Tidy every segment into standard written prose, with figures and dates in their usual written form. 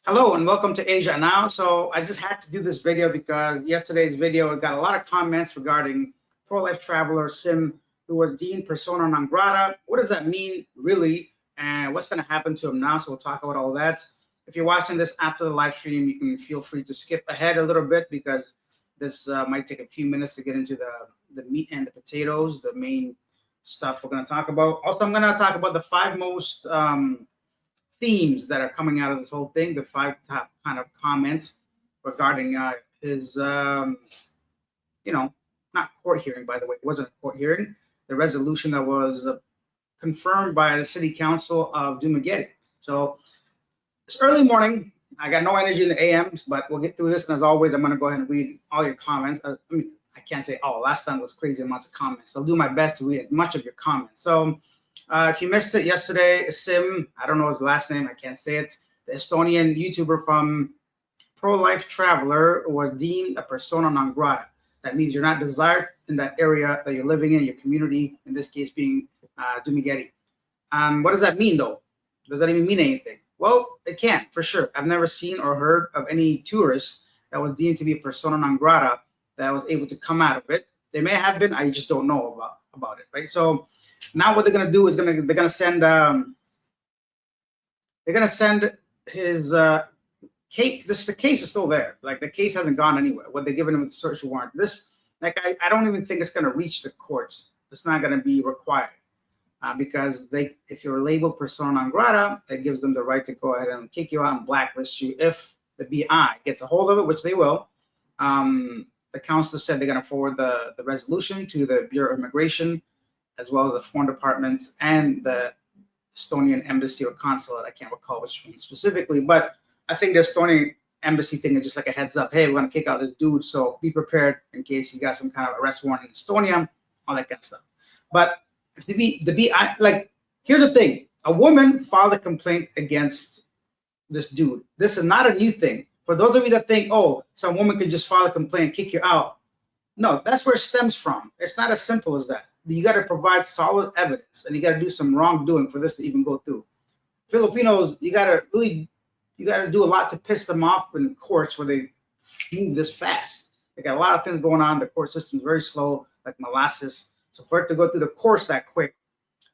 Hello and welcome to Asia Now. So I just had to do this video because yesterday's video got a lot of comments regarding pro-life traveler Sim, who was deemed persona non grata. What does that mean really? And what's going to happen to him now? So we'll talk about all that. If you're watching this after the live stream, you can feel free to skip ahead a little bit because this might take a few minutes to get into the meat and the potatoes, the main stuff we're going to talk about. Also, I'm going to talk about the five most themes that are coming out of this whole thing, the five top kind of comments regarding his, not court hearing, by the way, it wasn't a court hearing, the resolution that was confirmed by the city council of Dumaguete. So it's early morning. I got no energy in the AMs, but we'll get through this. And as always, I'm going to go ahead and read all your comments. I can't say all. Last time was crazy amounts of comments. I'll do my best to read as much of your comments. So if you missed it yesterday, Sim, I don't know his last name, I can't say it, the Estonian YouTuber from Pro-Life Traveler was deemed a persona non grata. That means you're not desired in that area that you're living in, your community, in this case being Dumaguete. What does that mean, though? Does that even mean anything? Well, it can, for sure. I've never seen or heard of any tourist that was deemed to be a persona non grata that was able to come out of it. They may have been, I just don't know about it, right? So now what they're gonna do is they're gonna send his case. The case is still there. Like the case hasn't gone anywhere. What they're giving him with the search warrant. I don't even think it's gonna reach the courts. It's not gonna be required because if you're labeled persona non grata, that gives them the right to go ahead and kick you out and blacklist you if the BI gets a hold of it, which they will. The council said they're gonna forward the resolution to the Bureau of Immigration, as well as the Foreign Department and the Estonian Embassy or Consulate. I can't recall which one specifically, but I think the Estonian Embassy thing is just like a heads up. Hey, we're going to kick out this dude, so be prepared in case you got some kind of arrest warrant in Estonia, all that kind of stuff. But if here's the thing. A woman filed a complaint against this dude. This is not a new thing. For those of you that think, oh, some woman could just file a complaint, kick you out. No, that's where it stems from. It's not as simple as that. You got to provide solid evidence, and you got to do some wrongdoing for this to even go through. Filipinos, you got to do a lot to piss them off in courts where they move this fast. They got a lot of things going on. The court system is very slow, like molasses. So for it to go through the courts that quick,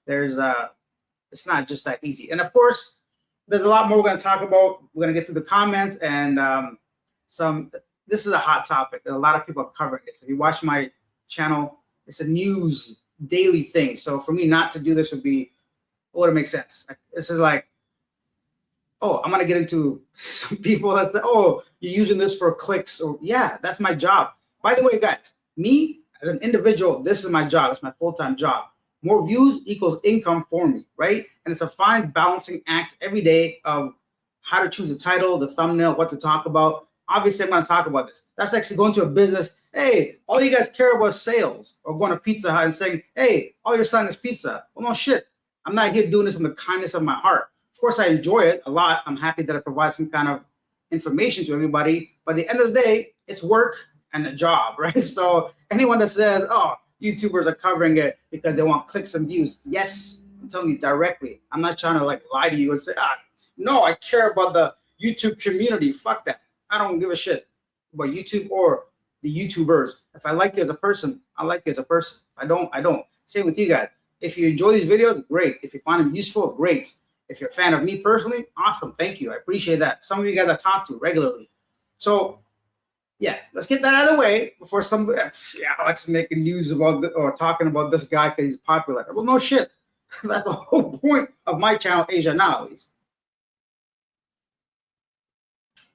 it's not just that easy. And of course, there's a lot more we're going to talk about. We're going to get through the comments and this is a hot topic. A lot of people are covering this. If you watch my channel, it's a news daily thing. So for me not to do this would make sense. This is like, oh, I'm gonna get into some people that's you're using this for clicks, or yeah, that's my job. By the way, guys, me as an individual, this is my job. It's my full-time job. More views equals income for me, right? And it's a fine balancing act every day of how to choose the title, the thumbnail, what to talk about. Obviously, I'm going to talk about this. That's actually going to a business. Hey, all you guys care about is sales, or going to Pizza Hut and saying, hey, all you're selling is pizza. Well, no shit. I'm not here doing this from the kindness of my heart. Of course, I enjoy it a lot. I'm happy that I provide some kind of information to everybody. But at the end of the day, it's work and a job, right? So anyone that says, oh, YouTubers are covering it because they want clicks and views. Yes, I'm telling you directly. I'm not trying to lie to you and say, no, I care about the YouTube community. Fuck that. I don't give a shit about YouTube or the YouTubers. If I like you as a person, I like you as a person. If I don't, I don't. Same with you guys. If you enjoy these videos, great. If you find them useful, great. If you're a fan of me personally, awesome. Thank you. I appreciate that. Some of you guys I talk to regularly. So, yeah, let's get that out of the way before somebody, Alex is making news about or talking about this guy because he's popular. Well, no shit. That's the whole point of my channel, Asia Now, at least.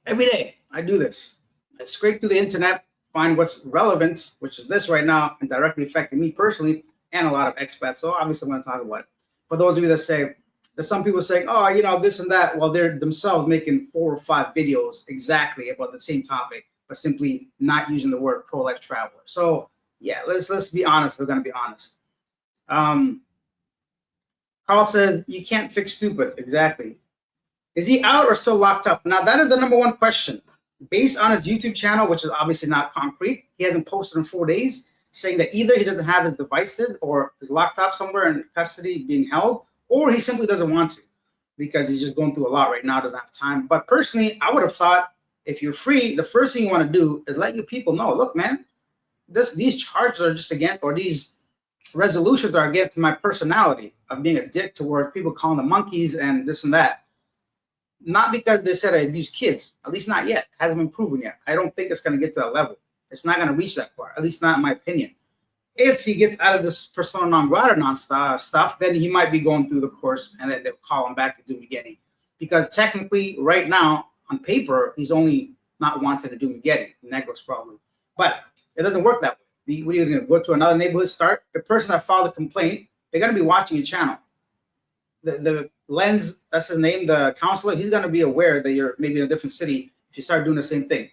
Every day, I do this. I scrape through the internet, find what's relevant, which is this right now, and directly affecting me personally and a lot of expats. So obviously I'm going to talk about it. For those of you that say, there's some people saying, oh, this and that, while they're themselves making 4 or 5 videos exactly about the same topic, but simply not using the word pro-life traveler. So yeah, let's be honest. We're going to be honest. Carl said, you can't fix stupid. Exactly. Is he out or still locked up? Now, that is the number one question. Based on his YouTube channel, which is obviously not concrete, he hasn't posted in 4 days, saying that either he doesn't have his devices or is locked up somewhere in custody being held, or he simply doesn't want to. because he's just going through a lot right now, doesn't have time. But personally, I would have thought if you're free, the first thing you want to do is let your people know, look, man, these charges are just against, or these resolutions are against my personality of being a dick towards people calling them monkeys and this and that. Not because they said I abuse kids, at least not yet. It hasn't been proven yet. I don't think it's going to get to that level. It's not going to reach that far, at least not in my opinion. If he gets out of this persona non grata stuff, then he might be going through the course and then they'll call him back to do Migeti. Because technically, right now, on paper, he's only not wanted to do Migeti, Negros probably. But it doesn't work that way. What are you going to go to another neighborhood start? The person that filed the complaint, they're going to be watching your channel. The Lens, that's his name, the counselor, he's going to be aware that you're maybe in a different city if you start doing the same thing.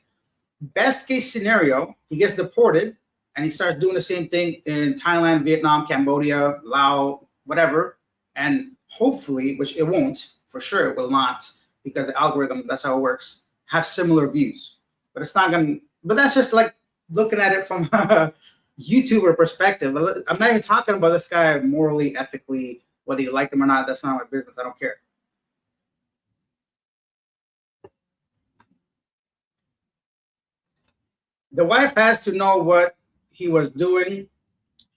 Best case scenario, he gets deported and he starts doing the same thing in Thailand, Vietnam, Cambodia, Laos, whatever. And hopefully, which it won't, for sure it will not, because the algorithm, that's how it works, have similar views. But it's not going to, but that's just like looking at it from a YouTuber perspective. I'm not even talking about this guy morally, ethically, whether you like him or not, that's not my business. I don't care. The wife has to know what he was doing.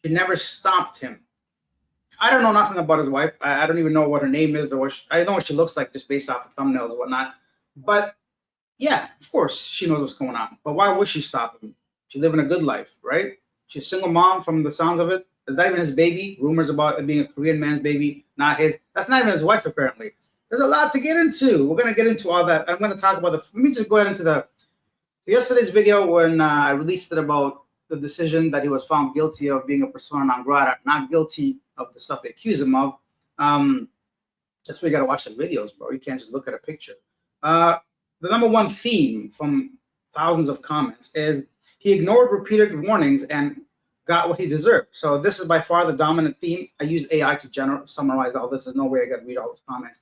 She never stopped him. I don't know nothing about his wife. I don't even know what her name is, or what I know what she looks like just based off of thumbnails and whatnot. But yeah, of course she knows what's going on. But why would she stop him? She's living a good life, right? She's a single mom from the sounds of it. Is that even his baby? Rumors about it being a Korean man's baby, not his. That's not even his wife, apparently. There's a lot to get into. We're going to get into all that. I'm going to talk about let me just go ahead into yesterday's video when I released it about the decision that he was found guilty of being a persona non grata, not guilty of the stuff they accuse him of. That's why you got to watch the videos, bro. You can't just look at a picture. The number one theme from thousands of comments is he ignored repeated warnings and got what he deserved. So this is by far the dominant theme. I use AI to summarize all this. There's no way I got to read all those comments.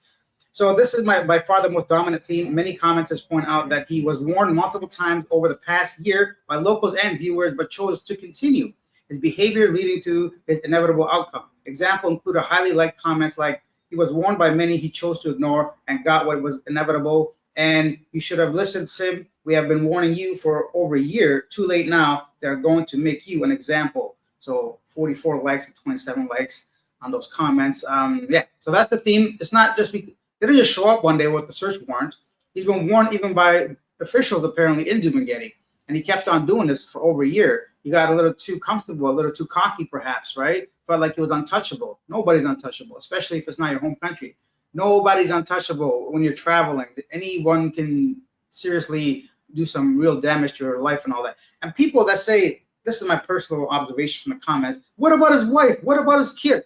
So this is by far the most dominant theme. Many commenters point out that he was warned multiple times over the past year by locals and viewers, but chose to continue his behavior, leading to his inevitable outcome. Example include a highly liked comments like, he was warned by many, he chose to ignore and got what was inevitable. And you should have listened, Sim. We have been warning you for over a year. Too late now. They're going to make you an example. So 44 likes and 27 likes on those comments. Yeah, so that's the theme. It's not just, they didn't just show up one day with the search warrant. He's been warned even by officials apparently in Dumageddon. And he kept on doing this for over a year. He got a little too comfortable, a little too cocky perhaps, right? Felt like he was untouchable. Nobody's untouchable, especially if it's not your home country. Nobody's untouchable when you're traveling. Anyone can seriously do some real damage to your life and all that. And people that say, this is my personal observation from the comments, what about his wife? What about his kid?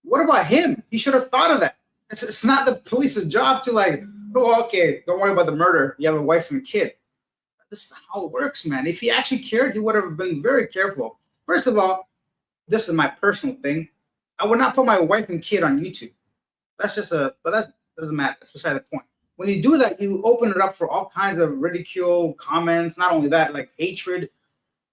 What about him? He should have thought of that. It's not the police's job to like, oh, okay, don't worry about the murder. You have a wife and a kid. This is how it works, man. If he actually cared, he would have been very careful. First of all, this is my personal thing. I would not put my wife and kid on YouTube. That's just but that doesn't matter. That's beside the point. When you do that, you open it up for all kinds of ridicule, comments. Not only that, like hatred.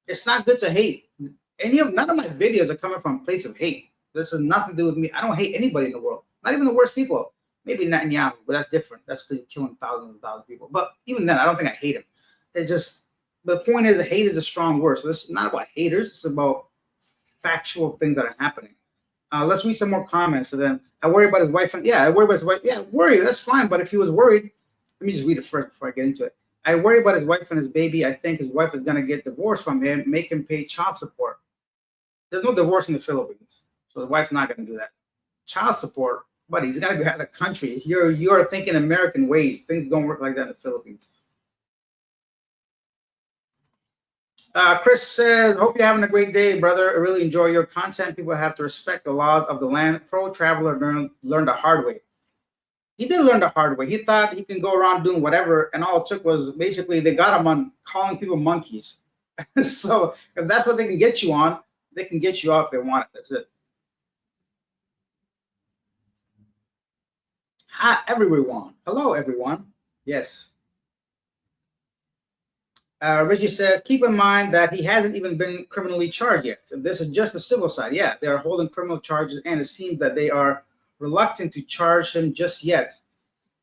It's not good to hate. None of my videos are coming from a place of hate. This has nothing to do with me. I don't hate anybody in the world. Not even the worst people. Maybe Netanyahu, but that's different. That's because he's killing thousands and thousands of people. But even then, I don't think I hate him. It's just, the point is, hate is a strong word. So this is not about haters. It's about factual things that are happening. Let's read some more comments. So then, I worry about his wife. I worry about his wife. Yeah, worry. That's fine. But if he was worried, let me just read it first before I get into it. I worry about his wife and his baby. I think his wife is going to get divorced from him, make him pay child support. There's no divorce in the Philippines. So the wife's not going to do that. Child support, buddy, he's got to be out of the country. You're thinking American ways. Things don't work like that in the Philippines. Chris says, hope you're having a great day, brother. I really enjoy your content. People have to respect the laws of the land. Pro traveler learned the hard way. He did learn the hard way. He thought he can go around doing whatever, and all it took was basically they got him on calling people monkeys. So if that's what they can get you on, they can get you off if they want it. That's it. Hi, everyone. Hello, everyone. Yes. Reggie says, keep in mind that he hasn't even been criminally charged yet. This is just the civil side. Yeah, they are holding criminal charges, and it seems that they are reluctant to charge him just yet.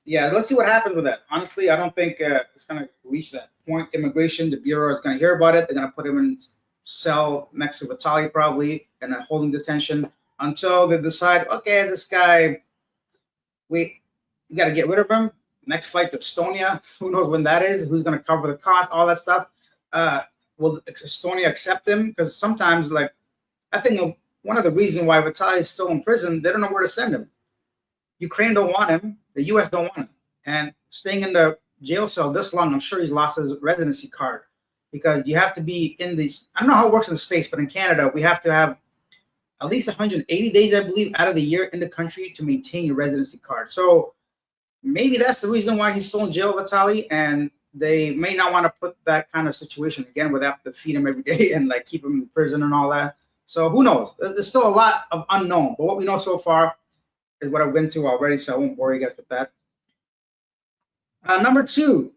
Yeah, let's see what happens with that. Honestly, I don't think it's going to reach that point. Immigration, the Bureau is going to hear about it. They're going to put him in cell next to Vitali probably and holding detention until they decide, okay, this guy, we got to get rid of him. Next flight to Estonia, who knows when that is, who's going to cover the cost, all that stuff. Will Estonia accept him? Because sometimes, like, I think one of the reasons why Vitali is still in prison, they don't know where to send him. Ukraine don't want him. The U.S. don't want him. And staying in the jail cell this long, I'm sure he's lost his residency card because you have to be in these. I don't know how it works in the States, but in Canada, we have to have at least 180 days, I believe, out of the year in the country to maintain your residency card. So maybe that's the reason why he's still in jail, Vitali, and they may not want to put that kind of situation again where they have to feed him every day and like keep him in prison and all that. So who knows? There's still a lot of unknown, but what we know so far is what I've been to already, so I won't bore you guys with that. Number 2,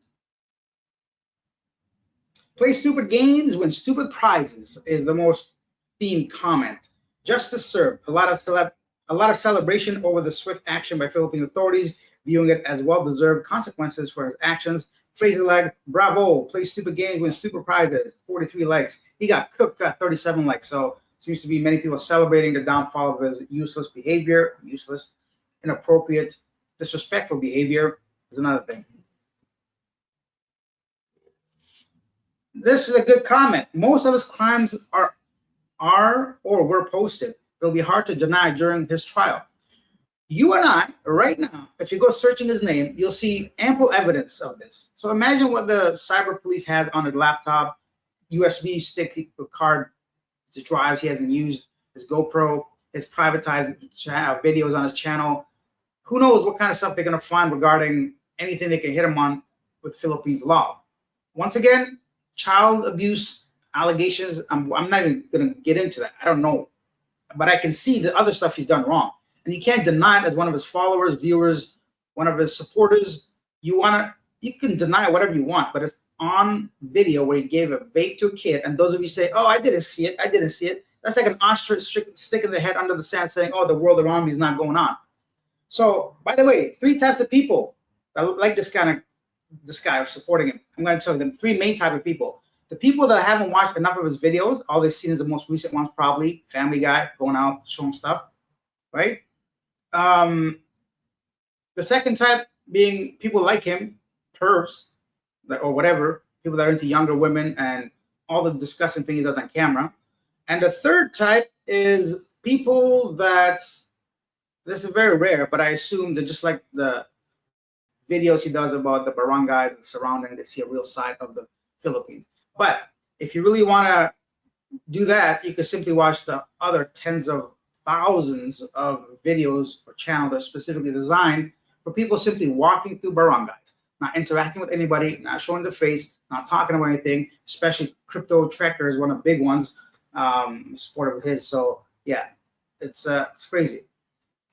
play stupid games, win stupid prizes is the most themed comment. Justice served. A lot of celebration over the swift action by Philippine authorities, viewing it as well-deserved consequences for his actions. Fraser Leg, bravo, play stupid games, win stupid prizes, 43 likes. He got cooked, got 37 likes. So seems to be many people celebrating the downfall of his useless behavior, inappropriate, disrespectful behavior is another thing. This is a good comment. Most of his crimes are or were posted. It'll be hard to deny during his trial. You and I, right now, if you go searching his name, you'll see ample evidence of this. So imagine what the cyber police has on his laptop, USB stick card, the drives he hasn't used, his GoPro, his privatized videos on his channel. Who knows what kind of stuff they're going to find regarding anything they can hit him on with Philippines law. Once again, child abuse allegations, I'm not even going to get into that. I don't know. But I can see the other stuff he's done wrong. And you can't deny it as one of his followers, viewers, one of his supporters. You can deny whatever you want, but it's on video where he gave a vape to a kid. And those of you say, oh, I didn't see it. That's like an ostrich sticking their head under the sand saying, oh, the world around me is not going on. So, by the way, 3 types of people that like this guy are supporting him. I'm going to tell you them 3 main type of people. The people that haven't watched enough of his videos, all they've seen is the most recent ones, probably Family Guy going out showing stuff, right? The second type being people like him, pervs, or whatever, people that are into younger women and all the disgusting things he does on camera. And the third type is people that, this is very rare, but I assume they're just like the videos he does about the barangays and surrounding, they see a real side of the Philippines. But if you really want to do that, you could simply watch the other tens of thousands of videos or channels that are specifically designed for people simply walking through barangays, not interacting with anybody, not showing their face, not talking about anything, especially Crypto Trekker is one of the big ones, supportive of his. So, yeah, it's crazy.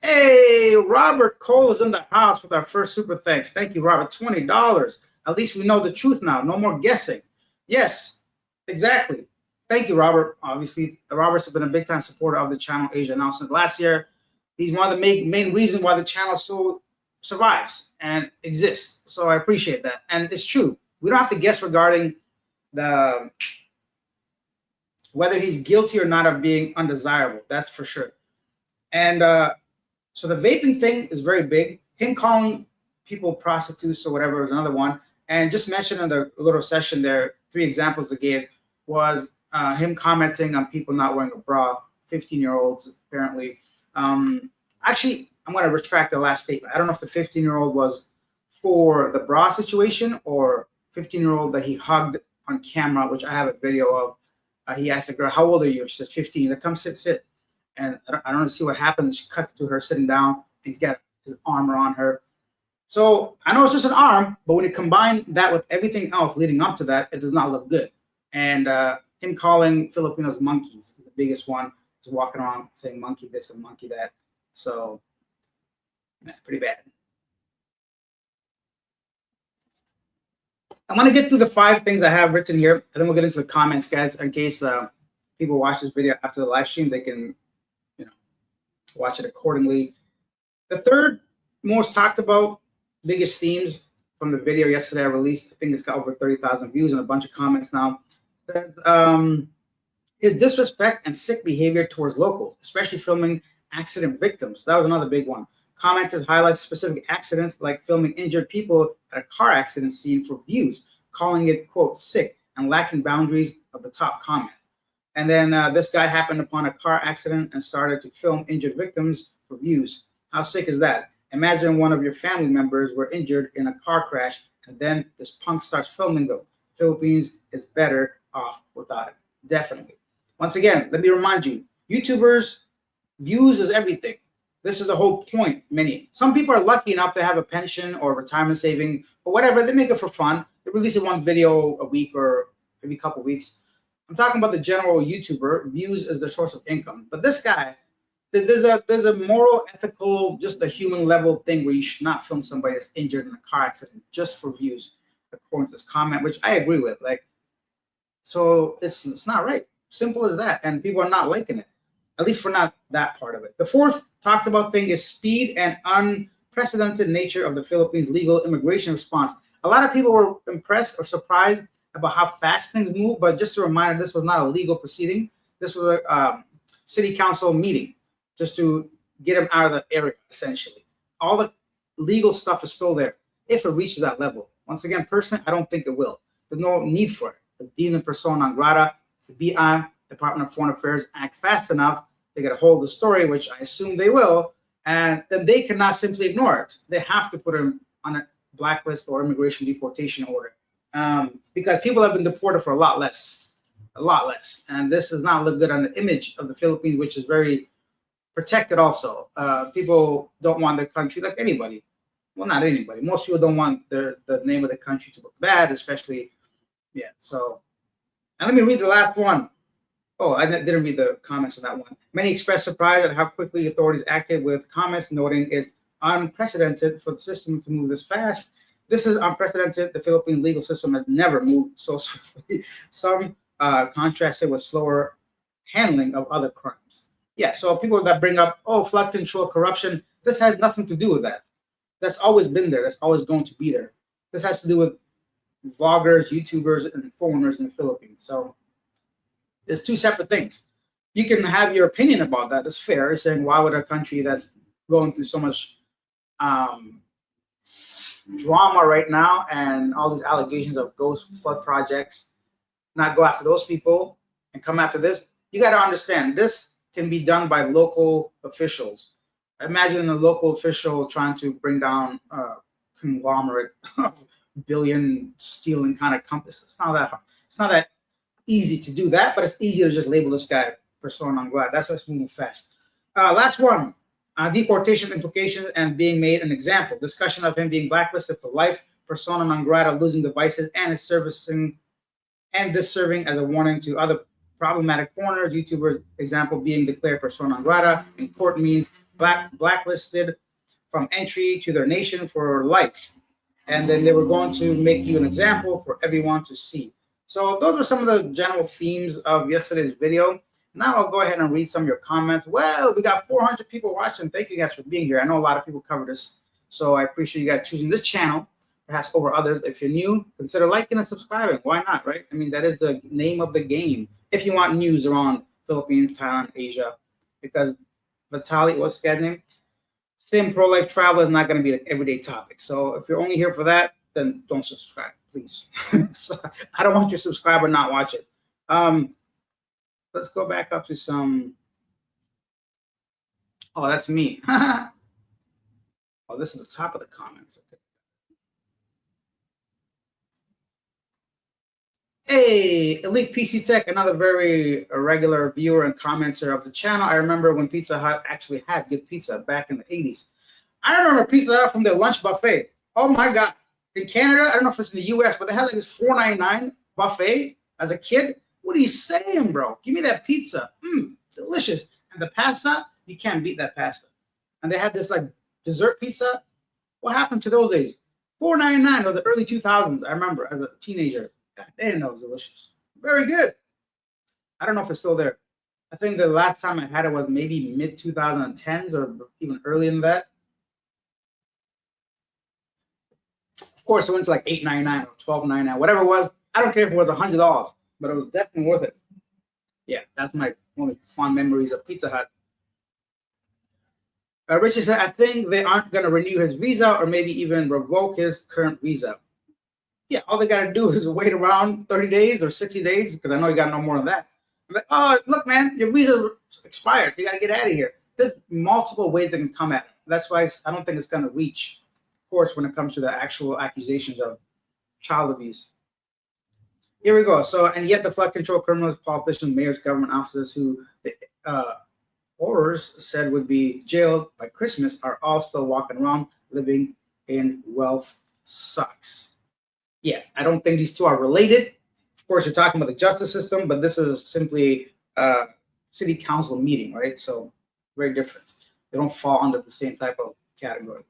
Hey, Robert Cole is in the house with our first super thanks. Thank you, Robert. $20. At least we know the truth now. No more guessing. Yes, exactly. Thank you, Robert. Obviously, Robert's been a big-time supporter of the channel Asia now since last year. He's one of the main reasons why the channel still survives and exists. So I appreciate that. And it's true. We don't have to guess regarding whether he's guilty or not of being undesirable. That's for sure. And so the vaping thing is very big. Him calling people prostitutes or whatever is another one. And just mentioned in the little session there, 3 examples they gave was him commenting on people not wearing a bra, 15-year-olds apparently. Actually, I'm going to retract the last statement. I don't know if the 15-year-old was for the bra situation or 15-year-old that he hugged on camera, which I have a video of. He asked the girl, how old are you? She says, 15. Like, come sit. And I don't see what happened. She cuts to her sitting down. He's got his arm around her. So I know it's just an arm, but when you combine that with everything else leading up to that, it does not look good. And him calling Filipinos monkeys is the biggest one. He's walking around saying monkey this and monkey that. So, pretty bad. I want to get through the 5 things I have written here, and then we'll get into the comments, guys, in case people watch this video after the live stream. They can, watch it accordingly. The third most talked about, biggest themes from the video yesterday I released, I think it's got over 30,000 views and a bunch of comments now, is disrespect and sick behavior towards locals, especially filming accident victims. That was another big one. Commenters highlight specific accidents like filming injured people at a car accident scene for views, calling it, quote, sick and lacking boundaries of the top comment. And then this guy happened upon a car accident and started to film injured victims for views. How sick is that? Imagine one of your family members were injured in a car crash, and then this punk starts filming them. Philippines is better off without it. Definitely. Once again, let me remind you, YouTubers, views is everything. This is the whole point. Some people are lucky enough to have a pension or retirement saving or whatever. They make it for fun. They release one video a week or every couple of weeks. I'm talking about the general YouTuber. Views is their source of income. But this guy, there's a moral, ethical, just a human level thing where you should not film somebody that's injured in a car accident just for views, according to this comment, which I agree with. Like, so it's not right. Simple as that. And people are not liking it, at least for not that part of it. The fourth talked about thing is speed and unprecedented nature of the Philippines legal immigration response. A lot of people were impressed or surprised about how fast things move, but just a reminder, this was not a legal proceeding. This was a city council meeting just to get them out of the area, essentially. All the legal stuff is still there if it reaches that level. Once again, personally, I don't think it will. There's no need for it. The dean and persona non grata, the BI, Department of Foreign Affairs, act fast enough, they get a hold of the story, which I assume they will, and then they cannot simply ignore it. They have to put him on a blacklist or immigration deportation order because people have been deported for a lot less. And this does not look good on the image of the Philippines, which is very protected also. People don't want their country, like anybody. Well, not anybody. Most people don't want the name of the country to look bad, especially, yeah. So, and let me read the last one. Oh, I didn't read the comments on that one. Many expressed surprise at how quickly authorities acted, with comments noting it's unprecedented for the system to move this fast. This is unprecedented. The Philippine legal system has never moved so swiftly. Some contrasted with slower handling of other crimes. Yeah, so people that bring up, oh, flood control, corruption, this has nothing to do with that. That's always been there. That's always going to be there. This has to do with vloggers, YouTubers, and foreigners in the Philippines. So there's two separate things. You can have your opinion about that. That's fair. You're saying, why would a country that's going through so much drama right now and all these allegations of ghost flood projects not go after those people and come after this? You got to understand, this can be done by local officials. Imagine a local official trying to bring down a conglomerate of billion stealing kind of companies. It's not that hard. It's not that easy to do that, but it's easier to just label this guy persona non grata. That's why it's moving fast. Last one, deportation implications and being made an example. Discussion of him being blacklisted for life, persona non grata, losing devices, and his serving as a warning to other problematic foreigners. YouTubers, example, being declared persona non grata in court means blacklisted from entry to their nation for life. And then they were going to make you an example for everyone to see. So those were some of the general themes of yesterday's video. Now I'll go ahead and read some of your comments. Well, we got 400 people watching. Thank you guys for being here. I know a lot of people cover this, so I appreciate you guys choosing this channel, perhaps over others. If you're new, consider liking and subscribing. Why not, right? I mean, that is the name of the game. If you want news around Philippines, Thailand, Asia, because Vitaly, what's the guy's name? Sim pro-life travel is not going to be an everyday topic. So if you're only here for that, then don't subscribe, please. So I don't want you to subscribe or not watch it. Let's go back up to some. Oh, that's me. Oh, this is the top of the comments. Okay. Hey, Elite PC Tech, another very regular viewer and commenter of the channel. I remember when Pizza Hut actually had good pizza back in the 80s. I remember Pizza Hut from their lunch buffet. Oh my God. In Canada, I don't know if it's in the US, but they had like this $4.99 buffet as a kid. What are you saying, bro? Give me that pizza. Delicious. And the pasta, you can't beat that pasta. And they had this like dessert pizza. What happened to those days? $4.99. It was the early 2000s. I remember as a teenager. God damn, that was delicious. Very good. I don't know if it's still there. I think the last time I had it was maybe mid 2010s or even earlier than that. Of course, it went to like $8.99 or $12.99, whatever it was. I don't care if it was $100, but it was definitely worth it. Yeah, that's my only fond memories of Pizza Hut. Richard said, I think they aren't going to renew his visa or maybe even revoke his current visa. Yeah, all they got to do is wait around 30 days or 60 days, because I know you got no more than that. I'm like, oh, look, man, your visa expired. You got to get out of here. There's multiple ways they can come at it. That's why I don't think it's going to reach courts when it comes to the actual accusations of child abuse. Here we go. So, and yet the flood control criminals, politicians, mayors, government officers who the horrors said would be jailed by Christmas are all still walking around living in wealth sucks. Yeah, I don't think these two are related. Of course, you're talking about the justice system, but this is simply a city council meeting, right? So very different. They don't fall under the same type of category.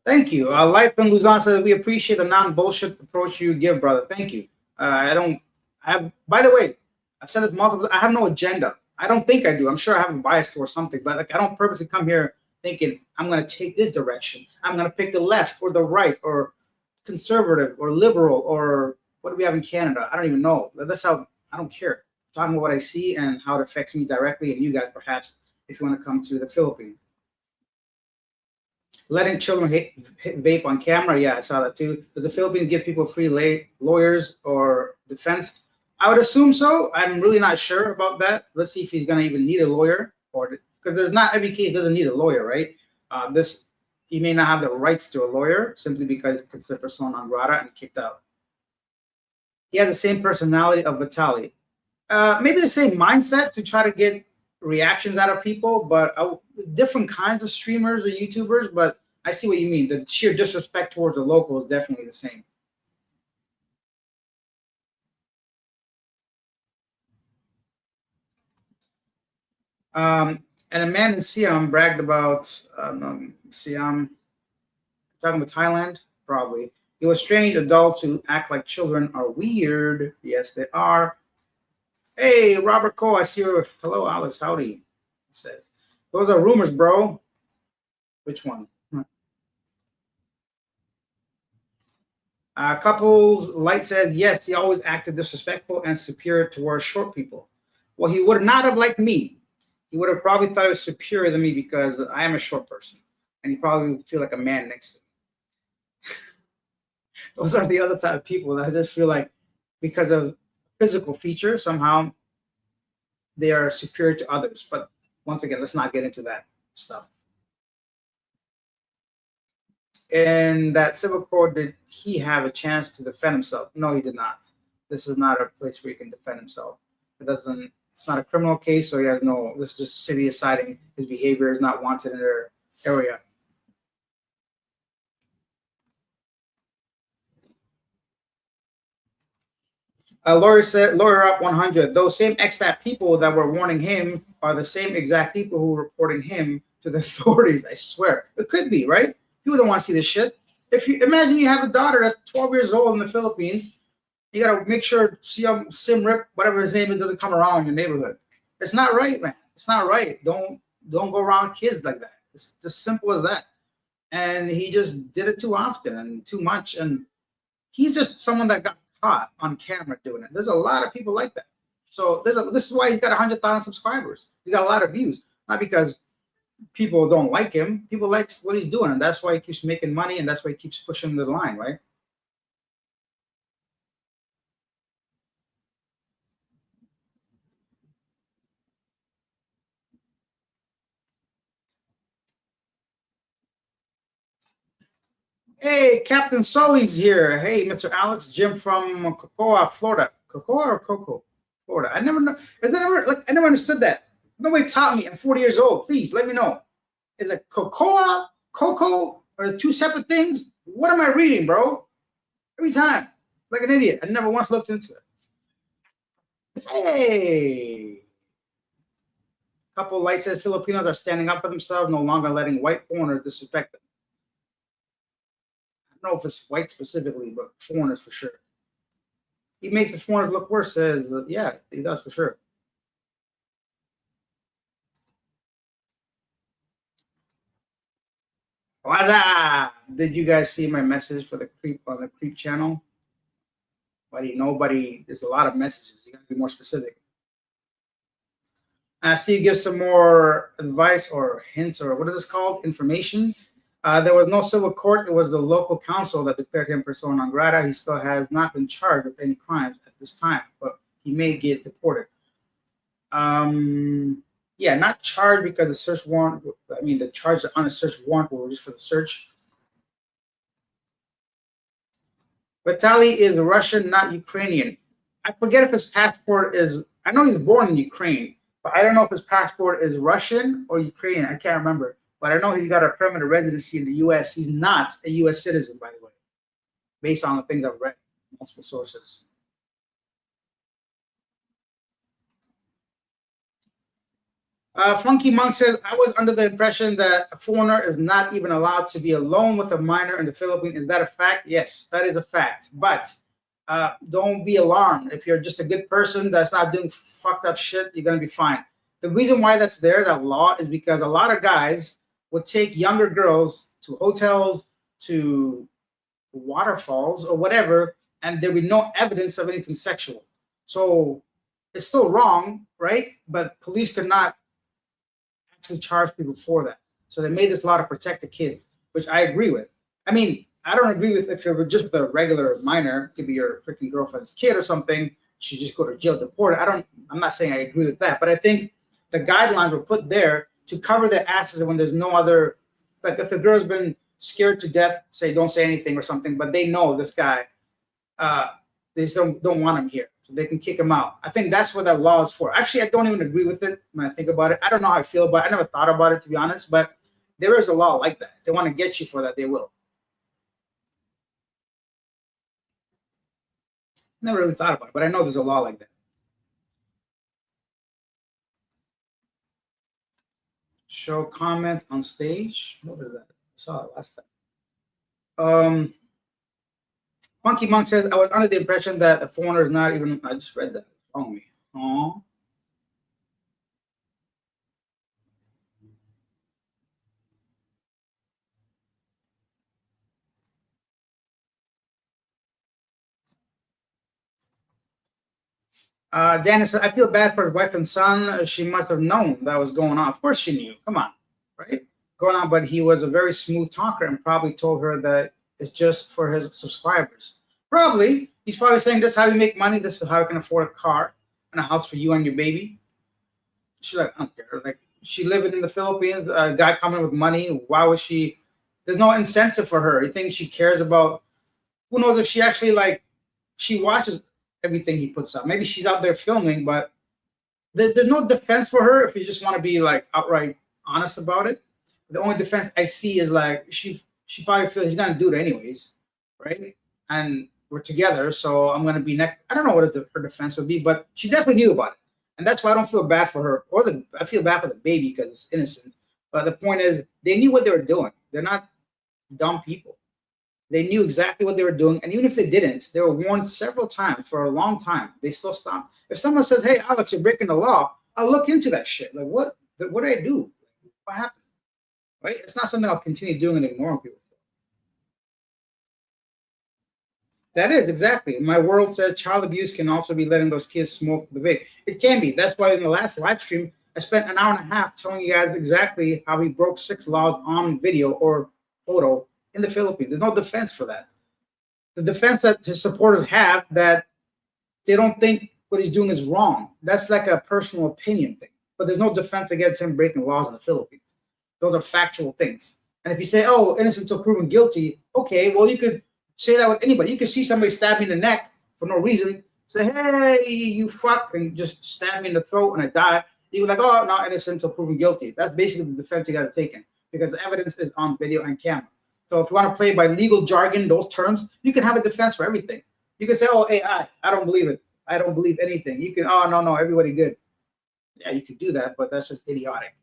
Thank you. Life in Luzon says, we appreciate the non-bullshit approach you give, brother. Thank you. By the way, I've said this multiple times, I have no agenda. I don't think I do. I'm sure I have a bias towards something, but like I don't purposely come here thinking I'm going to take this direction. I'm going to pick the left or the right or conservative or liberal or what do we have in Canada? I don't even know. That's how I don't care. I'm talking about what I see and how it affects me directly, and you guys perhaps if you want to come to the Philippines. Letting children vape on camera. Yeah, I saw that too. Does the Philippines give people free lawyers or defense? I would assume so. I'm really not sure about that. Let's see if he's going to even need a lawyer, or because there's not every case doesn't need a lawyer, right? He may not have the rights to a lawyer simply because he's considered persona non grata and kicked out. He has the same personality of Vitaly. Maybe the same mindset to try to get reactions out of people, but different kinds of streamers or YouTubers. But I see what you mean. The sheer disrespect towards the local is definitely the same. And a man in Siam bragged about Siam, talking about Thailand, probably. It was strange adults who act like children are weird. Yes, they are. Hey, Robert Cole, I see you. Hello, Alice. Howdy. He says, those are rumors, bro. Which one? Couples Light said, yes, he always acted disrespectful and superior towards short people. Well, he would not have liked me. He would have probably thought he was superior than me because I am a short person. And he probably would feel like a man next to me. Those are the other type of people that I just feel like because of physical features, somehow they are superior to others. But once again, let's not get into that stuff. In that civil court, did he have a chance to defend himself? No, he did not. This is not a place where he can defend himself. It's not a criminal case, so he has no. This is just the city deciding his behavior is not wanted in their area. Lawyer up 100. Those same expat people that were warning him are the same exact people who were reporting him to the authorities. I swear, it could be right. People don't want to see this shit. If you imagine you have a daughter that's 12 years old in the Philippines, you gotta make sure Sim Rip, whatever his name is, doesn't come around your neighborhood. It's not right, man. It's not right. Don't go around kids like that. It's just simple as that. And he just did it too often and too much. And he's just someone that got caught on camera doing it. There's a lot of people like that. So this is why he's got 100,000 subscribers. He's got a lot of views, not because people don't like him. People like what he's doing, and that's why he keeps making money, and that's why he keeps pushing the line, right? Hey, Captain Sully's here. Hey, Mr. Alex, Jim from Cocoa, Florida. Cocoa or Cocoa, Florida? I never know. I never understood that. Nobody taught me. I'm 40 years old. Please let me know. Is it cocoa, cocoa, or two separate things? What am I reading, bro? Every time, like an idiot. I never once looked into it. Hey. Couple lights says Filipinos are standing up for themselves, no longer letting white foreigners disrespect them. I don't know if it's white specifically, but foreigners for sure. He makes the foreigners look worse, says, yeah, he does for sure. What's up? Did you guys see my message for the creep on the creep channel? Nobody. There's a lot of messages. You gotta be more specific. Steve gives some more advice or hints or what is this called? Information. There was no civil court. It was the local council that declared him persona non grata. He still has not been charged with any crimes at this time, but he may get deported. Yeah, not charged because the search warrant. I mean, the charge on a search warrant were just for the search. Vitaly is Russian, not Ukrainian. I forget if his passport is. I know he's born in Ukraine, but I don't know if his passport is Russian or Ukrainian. I can't remember. But I know he's got a permanent residency in the U.S. He's not a U.S. citizen, by the way, based on the things I've read, multiple sources. Funky Monk says, I was under the impression that a foreigner is not even allowed to be alone with a minor in the Philippines. Is that a fact? Yes, that is a fact. But don't be alarmed. If you're just a good person that's not doing fucked up shit, you're going to be fine. The reason why that's there, that law, is because a lot of guys would take younger girls to hotels, to waterfalls, or whatever, and there would be no evidence of anything sexual. So it's still wrong, right? But police could not actually charge people for that. So they made this law to protect the kids, which I agree with. I mean, I don't agree with if you're just with a regular minor, it could be your freaking girlfriend's kid or something, you should just go to jail, deported. I'm not saying I agree with that, but I think the guidelines were put there to cover their asses when there's no other, like if the girl's been scared to death, say don't say anything or something, but they know this guy, they just don't want him here. So they can kick him out. I think that's what that law is for. Actually, I don't even agree with it when I think about it. I don't know how I feel about it. I never thought about it, to be honest, but there is a law like that. If they want to get you for that, they will. Never really thought about it, but I know there's a law like that. Show comments on stage. What is that? I saw it last time. Funky Monk says, I was under the impression that a foreigner is not even. I just read that. Oh me. Aww. Daniel said, I feel bad for his wife and son. She must have known that was going on. Of course she knew. Come on. Right? Going on, but he was a very smooth talker and probably told her that it's just for his subscribers. Probably. He's probably saying, this is how you make money. This is how I can afford a car and a house for you and your baby. She's like, I don't care. Like, she living in the Philippines, a guy coming with money. Why was she? There's no incentive for her. You think she cares about, who knows if she actually, like, she watches everything he puts up. Maybe she's out there filming, but there's no defense for her if you just want to be like outright honest about it. The only defense I see is like she probably feels he's gonna do it anyways, right? And we're together, so I'm gonna be next. I don't know what her defense would be, but she definitely knew about it, and that's why I don't feel bad for her, or I feel bad for the baby because it's innocent. But the point is, they knew what they were doing. They're not dumb people. They knew exactly what they were doing, and even if they didn't, they were warned several times for a long time. They still stopped. If someone says, "Hey, Alex, you're breaking the law," I'll look into that shit. Like, what did I do? What happened? Right? It's not something I'll continue doing and ignoring people. That is exactly. My world said child abuse can also be letting those kids smoke the vape. It can be. That's why in the last live stream, I spent an hour and a half telling you guys exactly how he broke 6 laws on video or photo in the Philippines. There's no defense for that. The defense that his supporters have, that they don't think what he's doing is wrong. That's like a personal opinion thing. But there's no defense against him breaking laws in the Philippines. Those are factual things. And if you say, oh, innocent until proven guilty, okay, well, you could say that with anybody. You could see somebody stab me in the neck for no reason, say, hey, you fuck, and just stab me in the throat and I die. You're like, oh, not innocent until proven guilty. That's basically the defense you got to take in, because the evidence is on video and camera. So if you want to play by legal jargon, those terms, you can have a defense for everything. You can say, oh, AI, I don't believe it. I don't believe anything. You can, oh, no, everybody good. Yeah, you could do that, but that's just idiotic.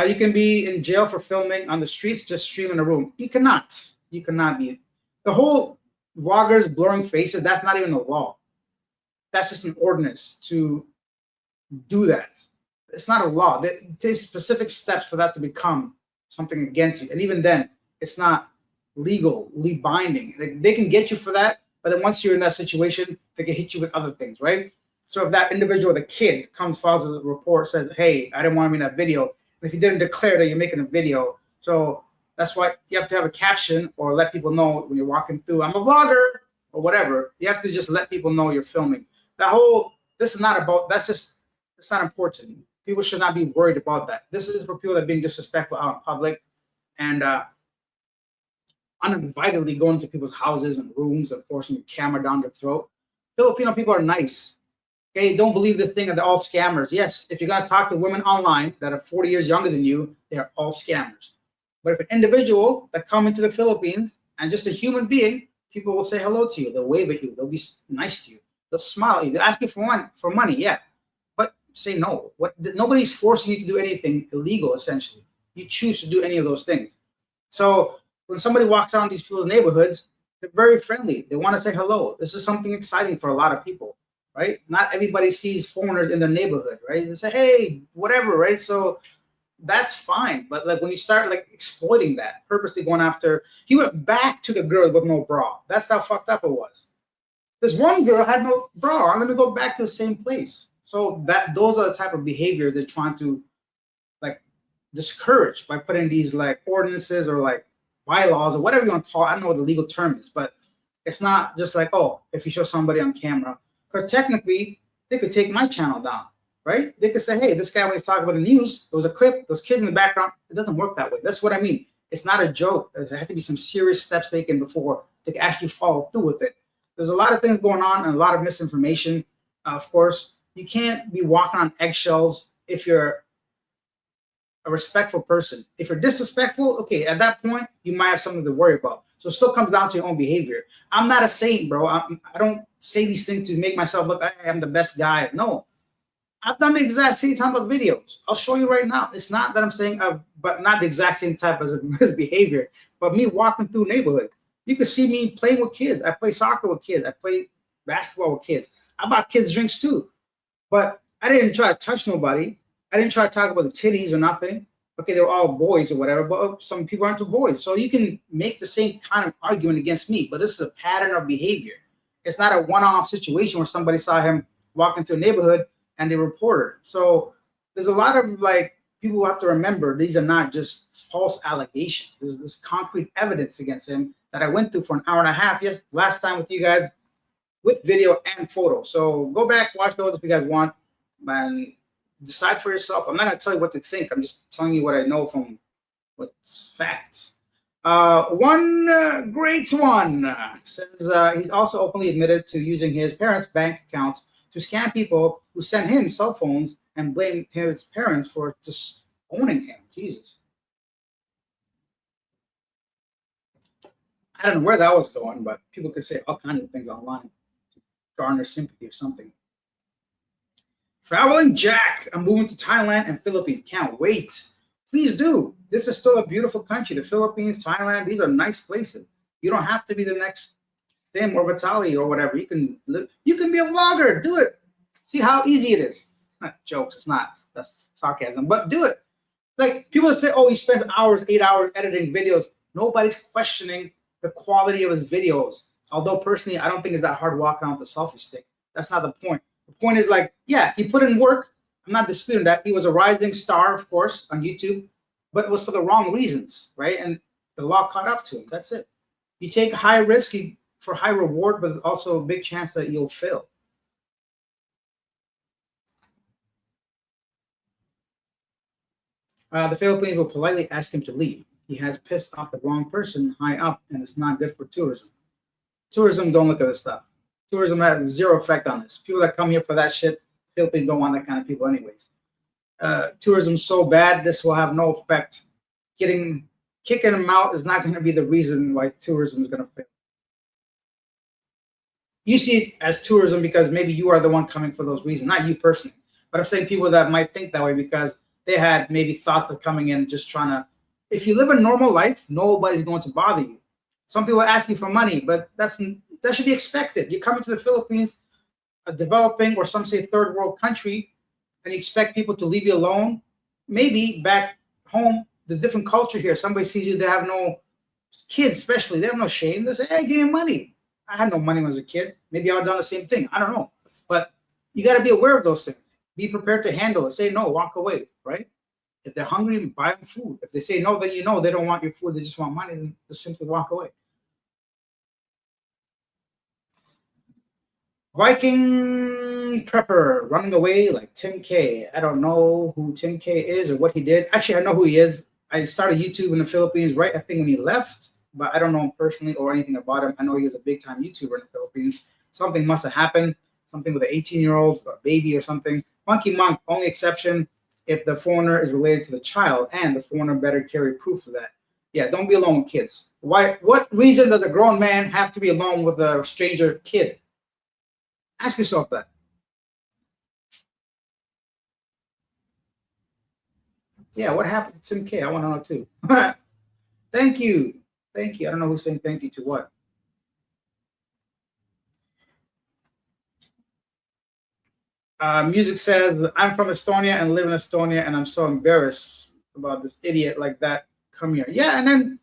You can be in jail for filming on the streets, just stream in a room. You cannot. You cannot be. The whole vloggers blurring faces, that's not even a law. That's just an ordinance to do that. It's not a law. It takes specific steps for that to become something against you. And even then, it's not legally binding. They can get you for that, but then once you're in that situation, they can hit you with other things, right? So if that individual, the kid, comes, files a report, says, hey, I didn't want to be in that video, and if you didn't declare that you're making a video, so that's why you have to have a caption or let people know when you're walking through, I'm a vlogger or whatever. You have to just let people know you're filming. This is not about, it's not important. People should not be worried about that. This is for people that are being disrespectful out in public and uninvitedly going into people's houses and rooms and forcing a camera down their throat. Filipino people are nice. Okay, don't believe the thing that they're all scammers. Yes, if you're going to talk to women online that are 40 years younger than you, they are all scammers. But if an individual that come into the Philippines and just a human being, people will say hello to you. They'll wave at you. They'll be nice to you. They'll smile at you. They'll ask you for money, yeah. But say no. Nobody's forcing you to do anything illegal, essentially. You choose to do any of those things. So when somebody walks around these people's neighborhoods, they're very friendly. They want to say hello. This is something exciting for a lot of people, right? Not everybody sees foreigners in their neighborhood, right? They say, hey, whatever, right? So that's fine. But like when you start like exploiting that, purposely going after, he went back to the girl with no bra. That's how fucked up it was. This one girl had no bra on. Let me go back to the same place. So those are the type of behavior they're trying to like discourage by putting these like ordinances or like bylaws or whatever you want to call it. I don't know what the legal term is, but it's not just like, oh, if you show somebody on camera, because technically they could take my channel down, right? They could say, hey, this guy, when he's talking about the news, there was a clip, those kids in the background. It doesn't work that way. That's what I mean. It's not a joke. There has to be some serious steps taken before they can actually follow through with it. There's a lot of things going on and a lot of misinformation. Of course, you can't be walking on eggshells if you're a respectful person. If you're disrespectful, okay, at that point, you might have something to worry about. So it still comes down to your own behavior. I'm not a saint, bro. I don't say these things to make myself look like I am the best guy. No, I've done the exact same type of videos. I'll show you right now. It's not that I'm saying, but not the exact same type as behavior, but me walking through neighborhood. You can see me playing with kids. I play soccer with kids. I play basketball with kids. I bought kids drinks too. But I didn't try to touch nobody. I didn't try to talk about the titties or nothing. Okay, they were all boys or whatever, but some people aren't boys. So you can make the same kind of argument against me, but this is a pattern of behavior. It's not a one-off situation where somebody saw him walking through a neighborhood and they reported. So there's a lot of like people who have to remember these are not just false allegations. There's concrete evidence against him that I went through for an hour and a half. Yes, last time with you guys with video and photo. So go back, watch those if you guys want, and decide for yourself. I'm not going to tell you what to think. I'm just telling you what I know from what's facts. One great one says he's also openly admitted to using his parents' bank accounts to scam people who send him cell phones and blame his parents for just owning him. Jesus. I don't know where that was going, but people could say all kinds of things online to garner sympathy or something. Traveling Jack, I'm moving to Thailand and Philippines. Can't wait. Please do. This is still a beautiful country. The Philippines, Thailand, these are nice places. You don't have to be the next Tim or Vitali or whatever. You can be a vlogger. Do it. See how easy it is. Not jokes. It's not. That's sarcasm. But do it. Like people say, oh, he spends hours, 8 hours editing videos. Nobody's questioning the quality of his videos. Although personally, I don't think it's that hard walking around with a selfie stick. That's not the point. The point is like, yeah, he put in work. I'm not disputing that. He was a rising star, of course, on YouTube, but it was for the wrong reasons, right? And the law caught up to him. That's it. You take high risk for high reward, but also a big chance that you'll fail. The Philippines will politely ask him to leave. He has pissed off the wrong person high up, and it's not good for tourism. Tourism, don't look at this stuff. Tourism has zero effect on this. People that come here for that shit, Philippines don't want that kind of people anyways. Tourism's so bad, this will have no effect. Kicking them out is not going to be the reason why tourism is going to fail. You see it as tourism because maybe you are the one coming for those reasons, not you personally. But I'm saying people that might think that way because they had maybe thoughts of coming in just trying to. If you live a normal life, nobody's going to bother you. Some people ask you for money, but that should be expected. You come into the Philippines, a developing or some say third world country, and you expect people to leave you alone. Maybe back home, the different culture here, somebody sees you, they have no kids, especially, they have no shame. They say, hey, give me money. I had no money when I was a kid. Maybe I would have done the same thing. I don't know. But you got to be aware of those things. Be prepared to handle it. Say no, walk away, right? If they're hungry, buy them food. If they say no, then you know they don't want your food. They just want money. Then just simply walk away. Viking prepper running away like Tim K. I don't know who Tim K is or what he did. Actually, I know who he is. I started YouTube in the Philippines right, I think, when he left, but I don't know him personally or anything about him. I know he was a big-time YouTuber in the Philippines. Something must have happened, something with an 18-year-old or a baby or something. Monkey Monk, only exception if the foreigner is related to the child, and the foreigner better carry proof of that. Yeah, don't be alone with kids. Why? What reason does a grown man have to be alone with a stranger kid? Ask yourself that. Yeah, what happened to Tim K? I want to know too. Thank you. Thank you. I don't know who's saying thank you to what. Music says, I'm from Estonia and live in Estonia, and I'm so embarrassed about this idiot like that come here. Yeah, and then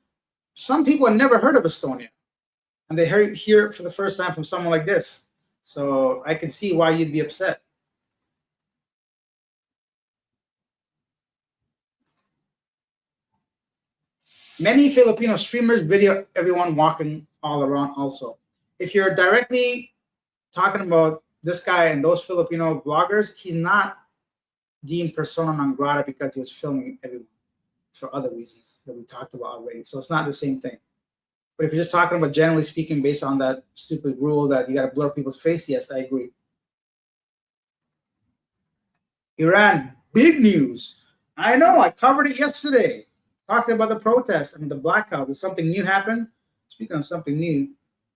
some people have never heard of Estonia, and they hear it for the first time from someone like this. So I can see why you'd be upset. Many Filipino streamers video everyone walking all around also. If you're directly talking about this guy and those Filipino vloggers, he's not deemed persona non grata because he was filming everyone. It's for other reasons that we talked about already. So it's not the same thing. But if you're just talking about generally speaking based on that stupid rule that you got to blur people's face, yes, I agree. Iran, big news. I know, I covered it yesterday. Talking about the protest and the blackout. Did something new happen? Speaking of something new, I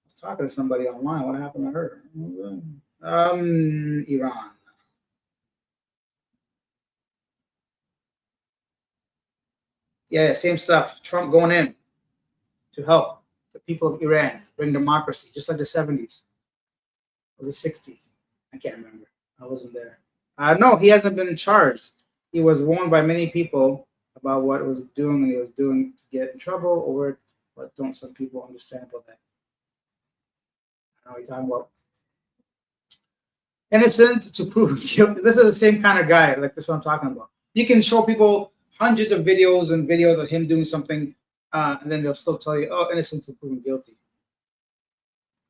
was talking to somebody online. What happened to her? Iran. Yeah, same stuff. Trump going in to help the people of Iran bring democracy, just like the 70s or the 60s. I can't remember. I wasn't there. No, he hasn't been charged. He was warned by many people about what it was doing and he was doing to get in trouble, or what don't some people understand about that? I know what you're talking about. Innocent to prove guilty. This is the same kind of guy, like this one I'm talking about. You can show people hundreds of videos of him doing something, and then they'll still tell you, oh, innocent to proven guilty.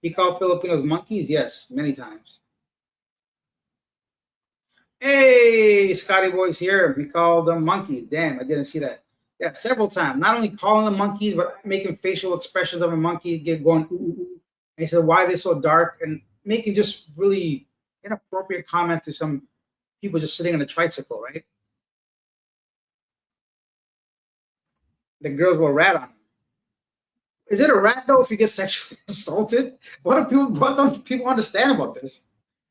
He called Filipinos monkeys? Yes, many times. Hey, Scotty Boy's here. We called them monkeys. Damn, I didn't see that. Yeah, several times. Not only calling them monkeys, but making facial expressions of a monkey, going ooh, ooh, ooh. And he said, why are they so dark? And making just really inappropriate comments to some people just sitting on a tricycle, right? The girls will rat on him. Is it a rat though if you get sexually assaulted? What don't people understand about this?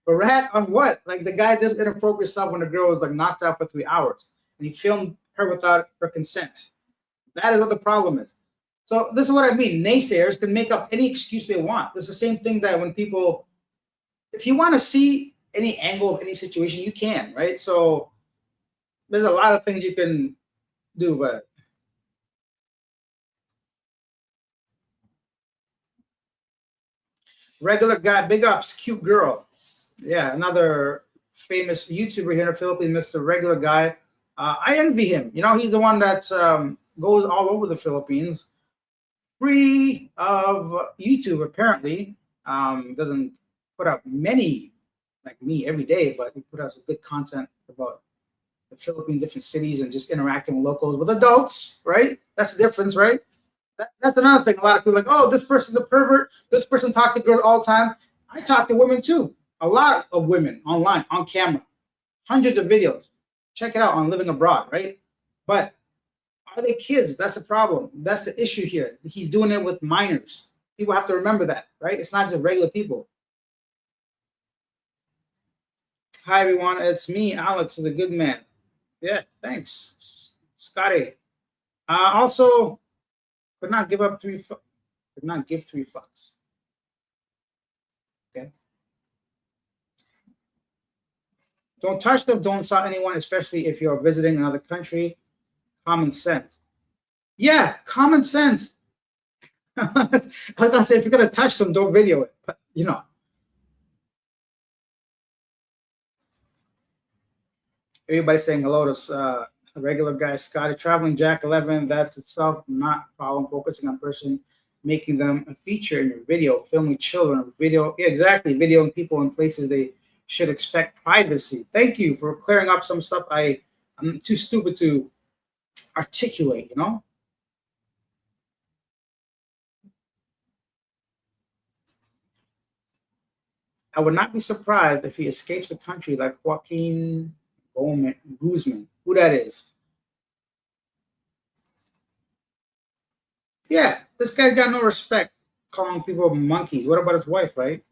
A rat on what? Like the guy does inappropriate stuff when the girl was like knocked out for 3 hours, and he filmed her without her consent. That is what the problem is. So this is what I mean. Naysayers can make up any excuse they want. It's the same thing that when people, if you want to see any angle of any situation, you can, right? So there's a lot of things you can do, but regular guy, big ups, cute girl. Yeah, another famous YouTuber here in the Philippines, Mr. Regular Guy. I envy him. You know, he's the one that goes all over the Philippines, free of YouTube, apparently. Doesn't put out many, like me, every day, but he put out some good content about the Philippines, different cities, and just interacting with locals, with adults, right? That's the difference, right? That's another thing. A lot of people are like, oh, this person's a pervert. This person talks to girls all the time. I talk to women too. A lot of women online, on camera, hundreds of videos. Check it out on Living Abroad, right? But are they kids? That's the problem. That's the issue here. He's doing it with minors. People have to remember that, right? It's not just regular people. Hi, everyone. It's me, Alex, is a good man. Yeah, thanks, Scotty. Also, could not give up could not give 3 fucks. Okay. Don't touch them. Don't insult anyone, especially if you're visiting another country. Common sense. Yeah, common sense. I was gonna say if you're gonna touch them, don't video it. But everybody's saying hello to a regular guy, Scotty. Traveling Jack 11. That's itself not a problem. Focusing on person, making them a feature in your video, filming children, video. Yeah, exactly. Videoing people in places they should expect privacy. Thank you for clearing up some stuff I'm too stupid to articulate. I would not be surprised if he escapes the country like Joaquin Guzman, who that is. Yeah, this guy's got no respect calling people monkeys. What about his wife, right?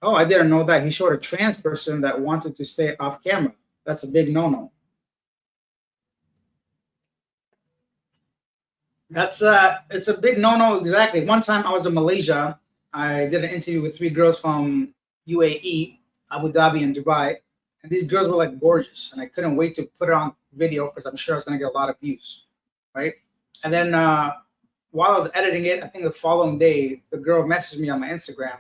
Oh, I didn't know that. He showed a trans person that wanted to stay off camera. That's a big no-no. It's a big no-no. Exactly. One time I was in Malaysia. I did an interview with three girls from UAE, Abu Dhabi, and Dubai, and these girls were like gorgeous, and I couldn't wait to put it on video because I'm sure I was going to get a lot of views, right? And then while I was editing it, I think the following day, the girl messaged me on my Instagram,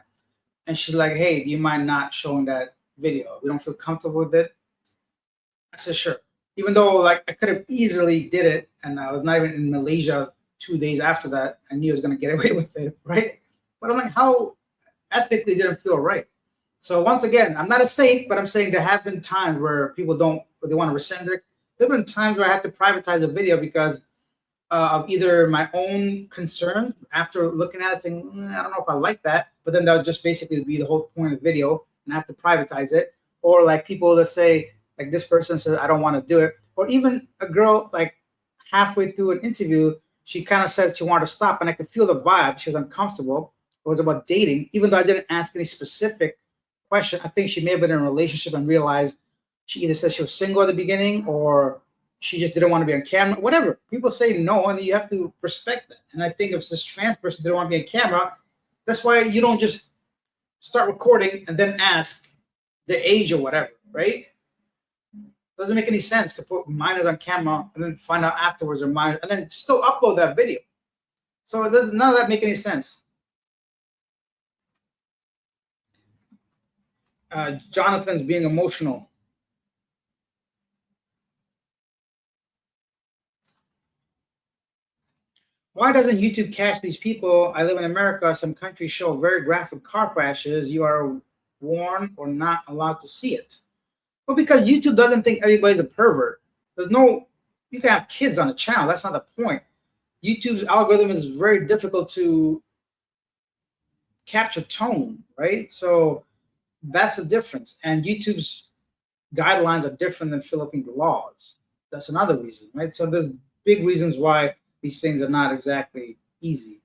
and she's like, "Hey, do you mind not showing that video? We don't feel comfortable with it." I said, "Sure." Even though like I could have easily did it, and I was not even in Malaysia 2 days after that, I knew I was going to get away with it, right? But I'm like, how ethically didn't feel right. So once again, I'm not a saint, but I'm saying there have been times where people don't, they want to rescind it. There have been times where I had to privatize a video because of either my own concerns after looking at it, saying, I don't know if I like that, but then that would just basically be the whole point of the video, and I have to privatize it. Or like people that say, like this person says, I don't want to do it. Or even a girl, like halfway through an interview, she kind of said she wanted to stop, and I could feel the vibe. She was uncomfortable. It was about dating, even though I didn't ask any specific question. I think she may have been in a relationship and realized she either said she was single at the beginning or she just didn't want to be on camera. Whatever. People say no, and you have to respect that. And I think if this trans person didn't want to be on camera, that's why you don't just start recording and then ask the age or whatever, right? Doesn't make any sense to put minors on camera and then find out afterwards they're minors and then still upload that video. So it does none of that make any sense. Jonathan's being emotional. Why doesn't YouTube catch these people? I live in America. Some countries show very graphic car crashes. You are warned or not allowed to see it. Well, because YouTube doesn't think everybody's a pervert. There's no, you can have kids on the channel. That's not the point. YouTube's algorithm is very difficult to capture tone, right? So that's the difference. And YouTube's guidelines are different than Philippine laws. That's another reason, right? So there's big reasons why these things are not exactly easy.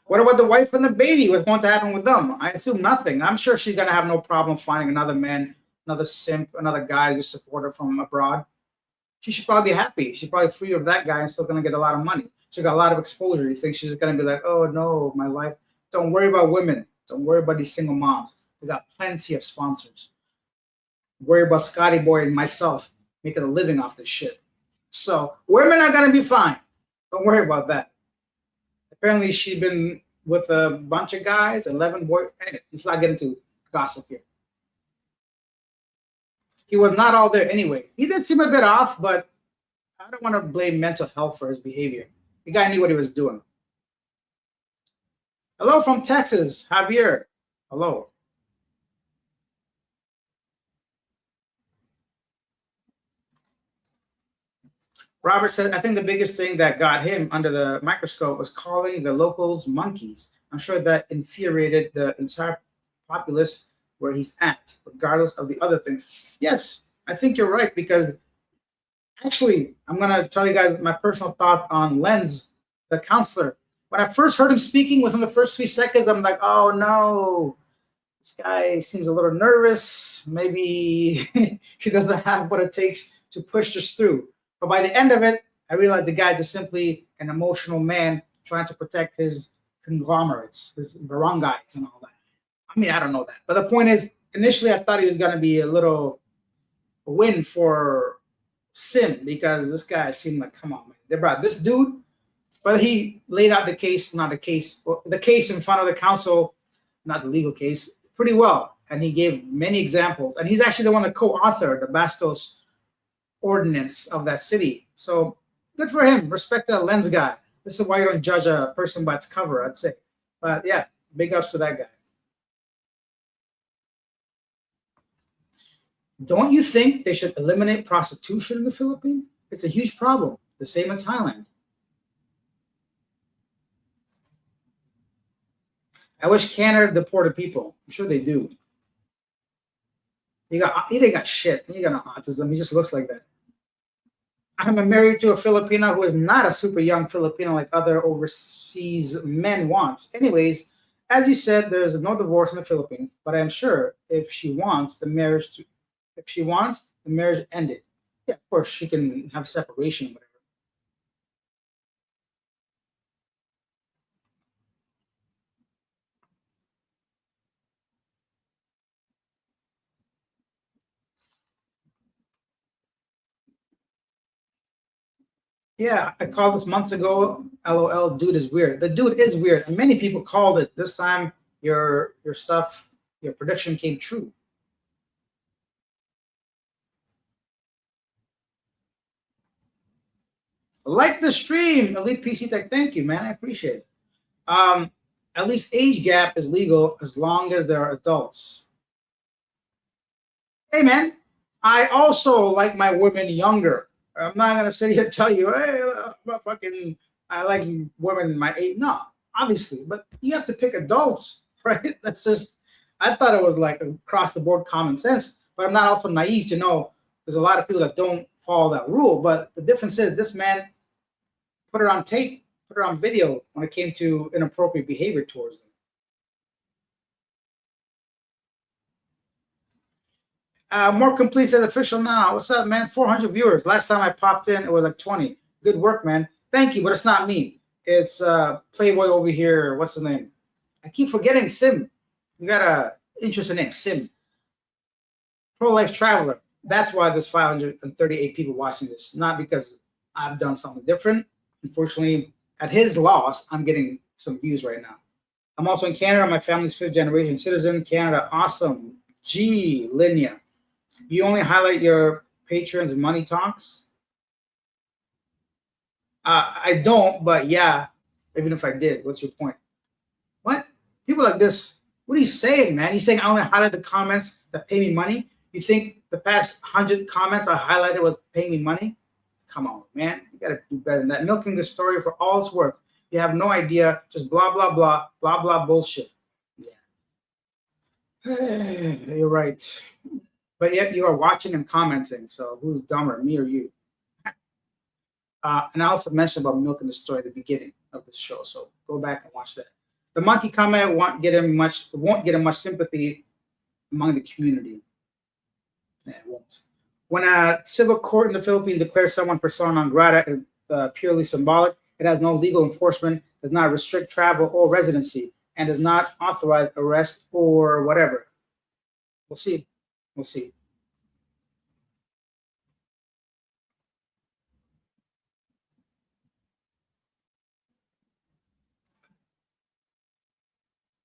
What about the wife and the baby? What's going to happen with them? I assume nothing. I'm sure she's going to have no problem finding another man, another simp, another guy to support her from abroad. She should probably be happy. She's probably free of that guy and still going to get a lot of money. She got a lot of exposure. You think she's going to be like, oh, no, my life. Don't worry about women. Don't worry about these single moms. We got plenty of sponsors. Worry about Scotty Boy and myself making a living off this shit. So women are going to be fine. Don't worry about that. Apparently, she's been with a bunch of guys, 11 boys. Anyway, let's not get into gossip here. He was not all there anyway. He did seem a bit off, but I don't want to blame mental health for his behavior. The guy knew what he was doing. Hello from Texas, Javier. Hello. Robert said, I think the biggest thing that got him under the microscope was calling the locals monkeys. I'm sure that infuriated the entire populace where he's at, regardless of the other things. Yes, I think you're right, because actually, I'm going to tell you guys my personal thoughts on Lenz, the counselor. When I first heard him speaking, within the first 3 seconds, I'm like, oh no, this guy seems a little nervous. Maybe he doesn't have what it takes to push this through. But by the end of it, I realized the guy just simply an emotional man trying to protect his conglomerates, his barangays and all that. I mean, I don't know that. But the point is, initially I thought he was going to be a little win for Sim because this guy seemed like, come on, man. They brought this dude, but he laid out the case in front of the council, not the legal case, pretty well. And he gave many examples. And he's actually the one that co-authored the Bastos ordinance of that city. So good for him. Respect that lens guy. This is why you don't judge a person by its cover, I'd say. But yeah, big ups to that guy. Don't you think they should eliminate prostitution in the Philippines? It's a huge problem. The same in Thailand. I wish Canada deported people. I'm sure they do. He didn't got shit. He got no autism. He just looks like that. I'm married to a Filipino who is not a super young Filipino like other overseas men wants. Anyways, as you said, there's no divorce in the Philippines, but I'm sure if she wants the marriage ended. Yeah, of course she can have separation, whatever. Yeah, I called this months ago. LOL, dude is weird. The dude is weird, and many people called it. This time, your stuff, your prediction came true. Like the stream, Elite PC Tech. Thank you, man. I appreciate it. At least age gap is legal as long as they're adults. Hey, man, I also like my women younger. I'm not gonna sit here and tell you, hey, I like women my age. No, obviously, but you have to pick adults, right? That's just. I thought it was like across the board common sense, but I'm not also naive to know there's a lot of people that don't follow that rule. But the difference is this man put her on tape, put her on video when it came to inappropriate behavior towards them. More complete says official now. What's up, man? 400 viewers. Last time I popped in, it was like 20. Good work, man. Thank you, but it's not me. It's Playboy over here. What's the name? I keep forgetting Sim. You got a interesting name, Sim. Pro-life traveler. That's why there's 538 people watching this. Not because I've done something different. Unfortunately, at his loss, I'm getting some views right now. I'm also in Canada. My family's 5th generation citizen. Canada, awesome. G, Linya. You only highlight your patrons' money talks? I don't, but yeah, even if I did, what's your point? What? People like this, what are you saying, man? You saying I only highlight the comments that pay me money? You think the past 100 comments I highlighted was paying me money? Come on, man. You got to do better than that. Milking this story for all it's worth. You have no idea. Just blah, blah, blah, blah, blah bullshit. Yeah. You're right. But yet you are watching and commenting. So who's dumber, me or you? And I also mentioned about milking the story at the beginning of the show. So go back and watch that. The monkey comment won't get him much sympathy among the community. Yeah, it won't. When a civil court in the Philippines declares someone persona non grata purely symbolic, it has no legal enforcement, does not restrict travel or residency, and does not authorize arrest or whatever. We'll see. We'll see.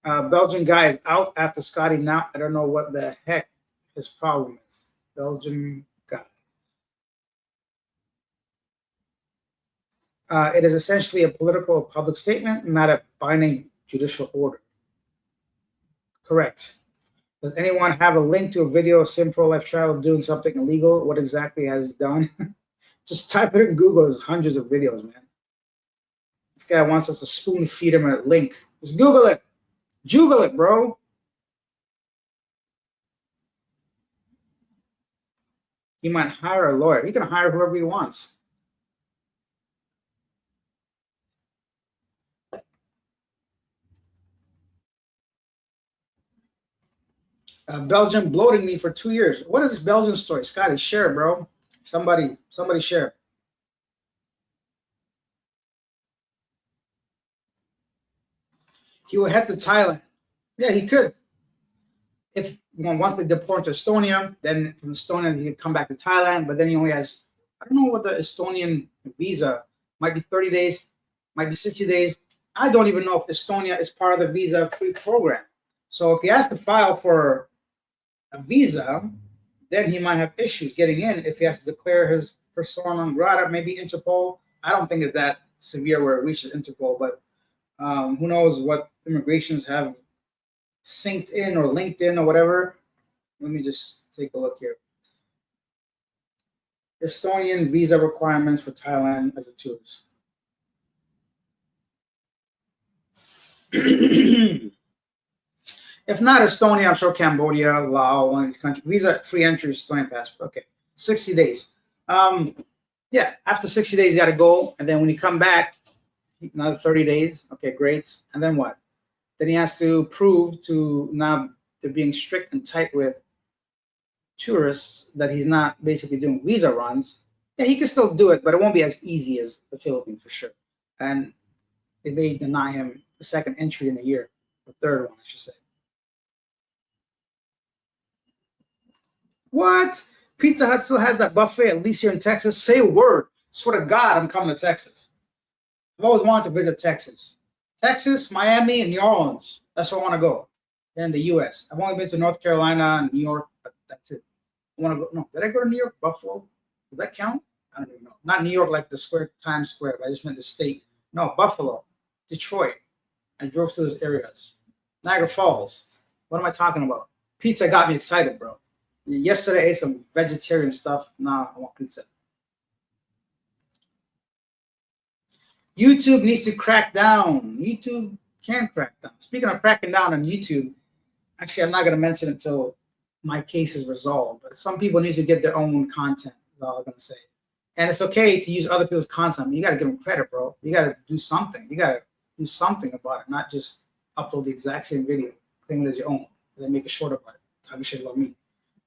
Belgian guy is out after Scotty now. I don't know what the heck his problem is. Belgian guy. It is essentially a political public statement, not a binding judicial order. Correct. Does anyone have a link to a video of Sim Pro Life Travel doing something illegal? What exactly has done? Just type it in Google. There's hundreds of videos, man. This guy wants us to spoon feed him a link. Just Google it. Juggle it, bro. He might hire a lawyer. He can hire whoever he wants. Belgium bloating me for 2 years. What is this Belgian story? Scotty, share, bro. Somebody share. He will head to Thailand. Yeah, he could. If once they deport to Estonia, then from Estonia he can come back to Thailand. But then he only has, I don't know what the Estonian visa might be, 30 days, might be 60 days. I don't even know if Estonia is part of the visa free program. So if he has to file for a visa, then he might have issues getting in if he has to declare his persona non grata, maybe Interpol. I don't think it's that severe where it reaches Interpol, but who knows what immigrations have synced in or linked in or whatever. Let me just take a look here. Estonian visa requirements for Thailand as a tourist. If not Estonia, I'm sure Cambodia, Laos, one of these countries. Visa free entry, Estonian passport. Okay, 60 days. Yeah, after 60 days, you got to go. And then when you come back, another 30 days. Okay, great. And then what? Then he has to prove to now they're being strict and tight with tourists that he's not basically doing visa runs. Yeah, he can still do it, but it won't be as easy as the Philippines for sure. And they may deny him the second entry in a year, the third one, I should say. What? Pizza Hut still has that buffet, at least here in Texas. Say a word. Swear to God, I'm coming to Texas. I've always wanted to visit Texas. Texas, Miami, and New Orleans. That's where I want to go. In the U.S. I've only been to North Carolina and New York, but that's it. I want to go. No, did I go to New York? Buffalo? Does that count? I don't even know. Not New York like the square, Times Square, but I just meant the state. No, Buffalo, Detroit. I drove through those areas. Niagara Falls. What am I talking about? Pizza got me excited, bro. Yesterday I ate some vegetarian stuff. Nah, I want pizza. YouTube needs to crack down. YouTube can crack down. Speaking of cracking down on YouTube, actually, I'm not going to mention it until my case is resolved. But some people need to get their own content. Is all I'm going to say. And it's okay to use other people's content. You got to give them credit, bro. You got to do something. You got to do something about it, not just upload the exact same video, claim it as your own, and then make it short about it. Talk shit about me.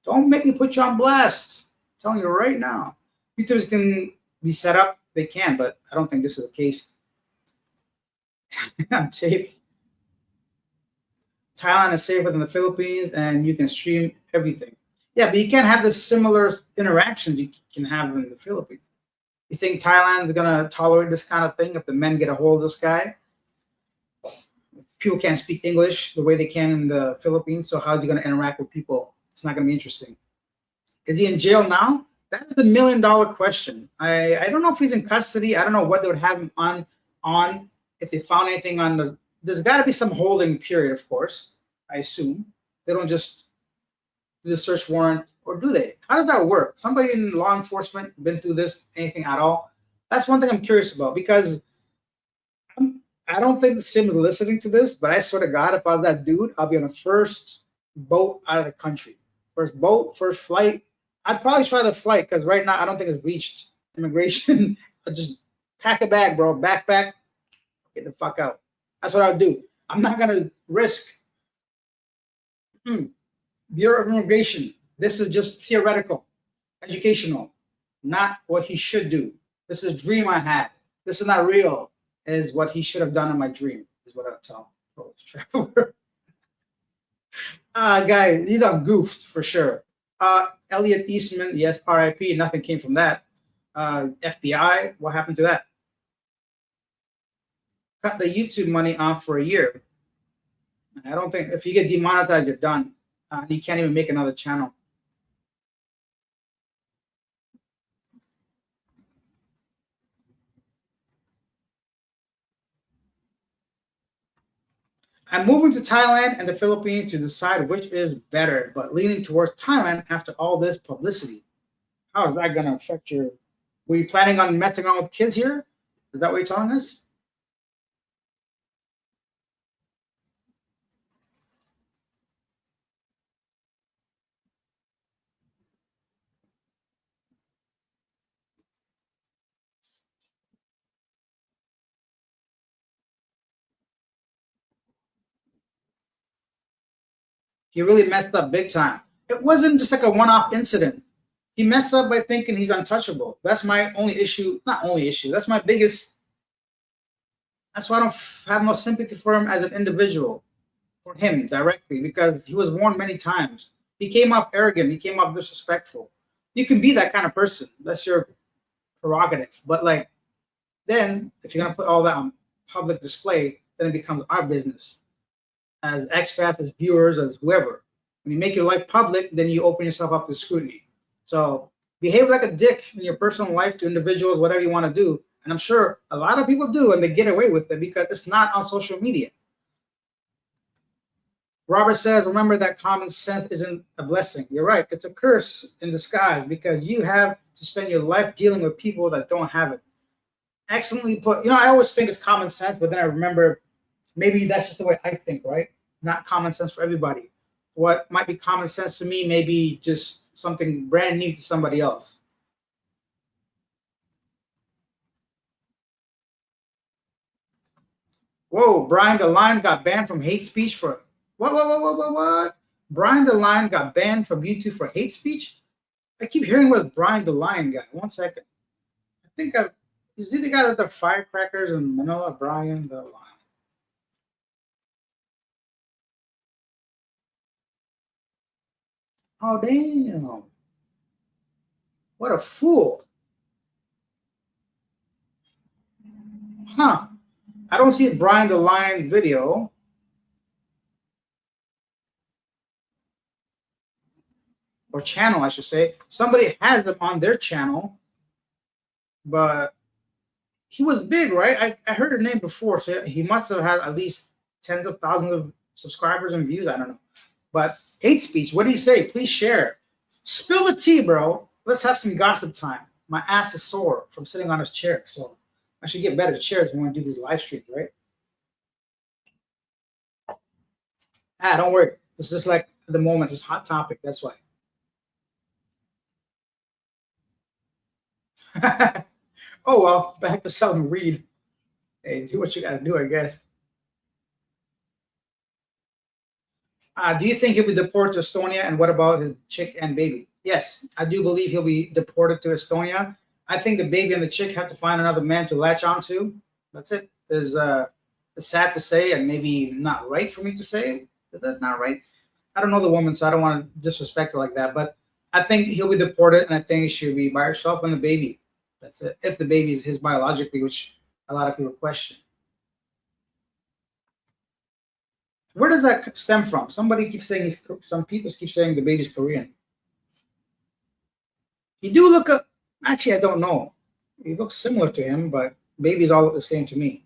Don't make me put you on blast. I'm telling you right now. YouTubers can be set up. They can, but I don't think this is the case. On tape. Thailand is safer than the Philippines, and you can stream everything. Yeah, but you can't have the similar interactions you can have in the Philippines. You think Thailand's going to tolerate this kind of thing if the men get a hold of this guy? People can't speak English the way they can in the Philippines, so how is he going to interact with people? It's not going to be interesting. Is he in jail now? That is the $1 million question. I don't know if he's in custody. I don't know what they would have him on if they found anything on the. There's got to be some holding period, of course. I assume they don't just do the search warrant, or do they? How does that work? Somebody in law enforcement been through this, anything at all? That's one thing I'm curious about, because I don't think Sim's listening to this, but I swear to God, if I was that dude, I'll be on the first boat out of the country. First boat, first flight. I'd probably try the flight, because right now I don't think it's reached immigration. I'll just pack a bag, bro, backpack, get the fuck out. That's what I'll do. I'm not going to risk Bureau of Immigration. This is just theoretical, educational, not what he should do. This is a dream I had. This is not real, is what he should have done in my dream, is what I'll tell Traveler. Guys, you done goofed for sure. Elliot Eastman, yes, RIP, nothing came from that. FBI, what happened to that? Cut the YouTube money off for a year. I don't think, if you get demonetized, you're done. You can't even make another channel. I'm moving to Thailand and the Philippines to decide which is better, but leaning towards Thailand after all this publicity. How is that going to affect your... Were you planning on messing around with kids here? Is that what you're telling us? He really messed up big time. It wasn't just like a one-off incident. He messed up by thinking he's untouchable. That's my only issue. Not only issue. That's my biggest. That's why I don't have no sympathy for him as an individual, for him directly, because he was warned many times. He came off arrogant. He came off disrespectful. You can be that kind of person. That's your prerogative. But like, then if you're gonna put all that on public display, then it becomes our business as expats, as viewers, as whoever. When you make your life public, then you open yourself up to scrutiny. So behave like a dick in your personal life to individuals, whatever you want to do. And I'm sure a lot of people do, and they get away with it because it's not on social media. Robert says, remember that common sense isn't a blessing. You're right. It's a curse in disguise because you have to spend your life dealing with people that don't have it. Excellently put. I always think it's common sense, but then I remember maybe that's just the way I think, right? Not common sense for everybody. What might be common sense to me may be just something brand new to somebody else. Whoa, Brian the Lion got banned from hate speech for what? Brian the Lion got banned from YouTube for hate speech? I keep hearing about Brian the Lion guy. 1 second. I think is he the guy that the firecrackers in Manila? Brian the Lion. Oh, damn. What a fool. Huh. I don't see Brian the Lion video. Or channel, I should say. Somebody has him on their channel. But he was big, right? I heard her name before, so he must have had at least tens of thousands of subscribers and views. I don't know. But hate speech, what do you say? Please share. Spill the tea, bro. Let's have some gossip time. My ass is sore from sitting on his chair, so I should get better chairs when we do these live streams, right? Don't worry. This is just like at the moment, it's hot topic. That's why. Oh, well, back to selling weed. Hey, do what you got to do, I guess. Do you think he'll be deported to Estonia? And what about his chick and baby? Yes, I do believe he'll be deported to Estonia. I think the baby and the chick have to find another man to latch onto. That's it. It's sad to say, and maybe not right for me to say. Is that not right? I don't know the woman, so I don't want to disrespect her like that. But I think he'll be deported, and I think she should be by herself and the baby. That's it. If the baby is his biologically, which a lot of people question. Where does that stem from? Somebody keeps saying some people keep saying the baby's Korean. He do look up. Actually, I don't know. He looks similar to him, but babies all look the same to me.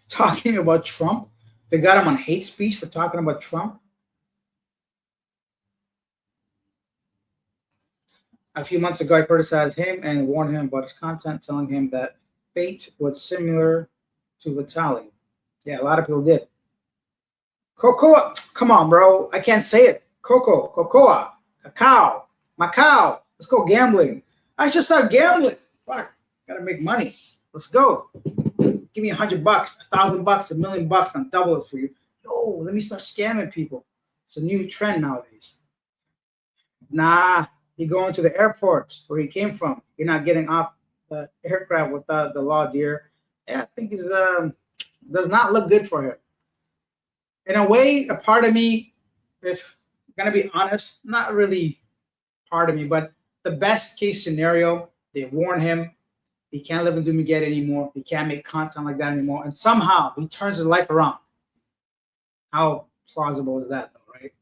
Talking about Trump. They got him on hate speech for talking about Trump. A few months ago, I criticized him and warned him about his content, telling him that fate was similar to Vitaly. Yeah, a lot of people did. Cocoa, come on, bro. I can't say it. Cocoa, cacao, Macau. Let's go gambling. I should start gambling. Fuck, gotta make money. Let's go. Give me $100, $1,000, $1,000,000, and I'll double it for you. Yo, let me start scamming people. It's a new trend nowadays. Nah, you going to the airport where he came from. You're not getting off the aircraft without the law, dear. Yeah, I think it does not look good for him. In a way, a part of me, if I'm gonna be honest, not really part of me, but the best case scenario, they warn him. He can't live in Dumaguete anymore. He can't make content like that anymore. And somehow he turns his life around. How plausible is that, though, right?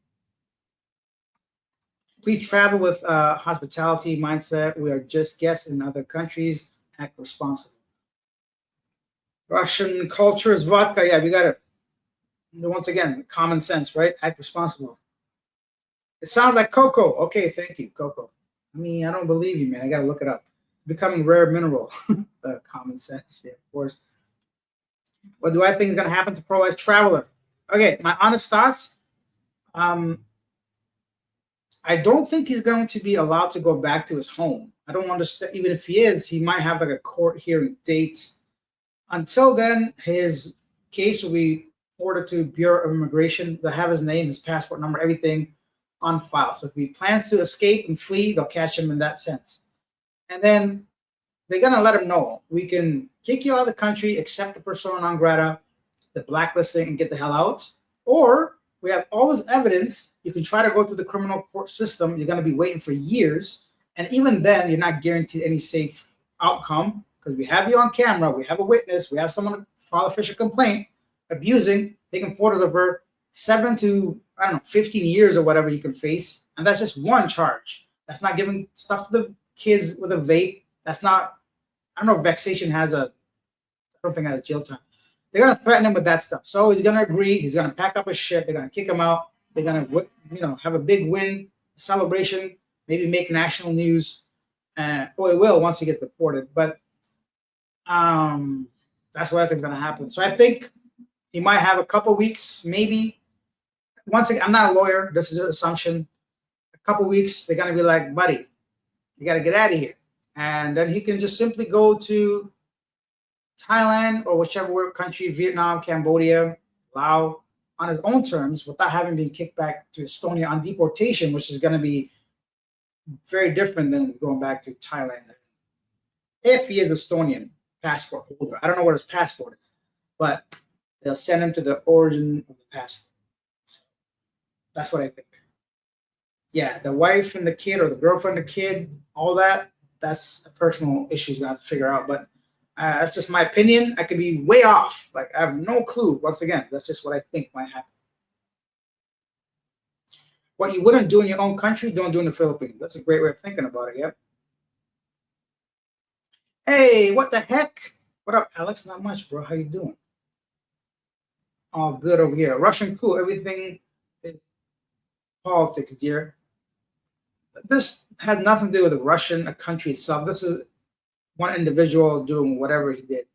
Please travel with hospitality mindset. We are just guests in other countries. Act responsible. Russian culture is vodka. Yeah, we got to, once again, common sense, right? Act responsible. It sounds like cocoa. Okay, thank you, cocoa. I mean, I don't believe you, man. I got to look it up. Becoming rare mineral. Common sense, yeah, of course. What do I think is going to happen to pro-life traveler? Okay, my honest thoughts. I don't think he's going to be allowed to go back to his home. I don't understand. Even if he is, he might have like a court hearing date. Until then, his case will be forwarded to Bureau of Immigration. They'll have his name, his passport number, everything on file. So if he plans to escape and flee, they'll catch him in that sense. And then they're gonna let him know we can kick you out of the country, accept the persona non grata, the blacklisting, and get the hell out. Or we have all this evidence. You can try to go through the criminal court system. You're gonna be waiting for years, and even then, you're not guaranteed any safe outcome because we have you on camera, we have a witness, we have someone file official complaint, abusing, taking photos of her, 7 to, I don't know, 15 years or whatever you can face, and that's just one charge. That's not giving stuff to the kids with a vape. That's not, I don't know if vexation has a, I don't think it has a jail time. They're gonna threaten him with that stuff. So he's gonna agree. He's gonna pack up his shit. They're gonna kick him out. They're gonna, have a big win, celebration, maybe make national news. Well, it will once he gets deported. But that's what I think is gonna happen. So I think he might have a couple weeks, maybe. Once again, I'm not a lawyer. This is an assumption. A couple weeks, they're gonna be like, buddy, you gotta get out of here, and then he can just simply go to Thailand or whichever country, Vietnam, Cambodia, Laos, on his own terms without having been kicked back to Estonia on deportation, which is going to be very different than going back to Thailand. If he is Estonian passport holder, I don't know what his passport is, but they'll send him to the origin of the passport. That's what I think. Yeah, the wife and the kid, or the girlfriend and the kid, all that, that's a personal issue you have to figure out. But that's just my opinion. I could be way off. Like, I have no clue. Once again, that's just what I think might happen. What you wouldn't do in your own country, don't do in the Philippines. That's a great way of thinking about it, yep. Hey, what the heck? What up, Alex? Not much, bro. How you doing? All good over here. Russian coup. Everything is politics, dear. This had nothing to do with the Russian, a country itself. This is one individual doing whatever he did.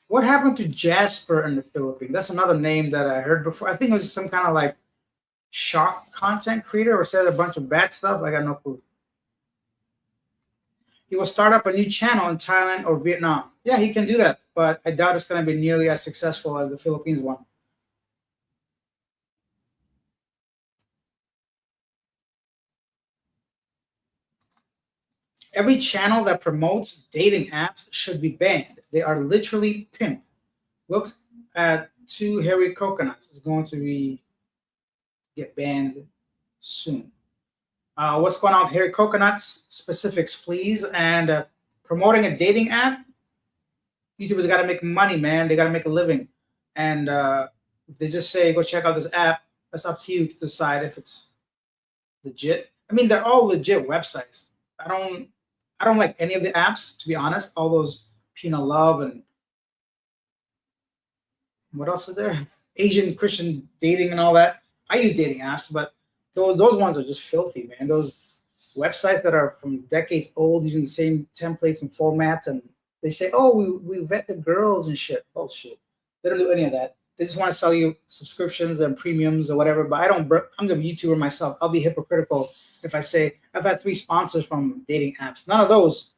What happened to Jasper in the Philippines? That's another name that I heard before. I think it was some kind of like shock content creator or said a bunch of bad stuff. I got no clue. He will start up a new channel in Thailand or Vietnam. Yeah, he can do that, but I doubt it's going to be nearly as successful as the Philippines one. Every channel that promotes dating apps should be banned. They are literally pimp. Look at 2 hairy coconuts. It's going to get banned soon. What's going on with hairy coconuts? Specifics, please. And promoting a dating app, YouTubers got to make money, man. They got to make a living. And if they just say, go check out this app, that's up to you to decide if it's legit. I mean, they're all legit websites. I don't like any of the apps, to be honest. All those Pina Love and what else is there? Asian Christian dating and all that. I use dating apps, but those ones are just filthy, man. Those websites that are from decades old using the same templates and formats, and they say, oh, we vet the girls and shit. Oh, shit. They don't do any of that. They just want to sell you subscriptions and premiums or whatever, but I'm the YouTuber myself. I'll be hypocritical if I say I've had 3 sponsors from dating apps. None of those.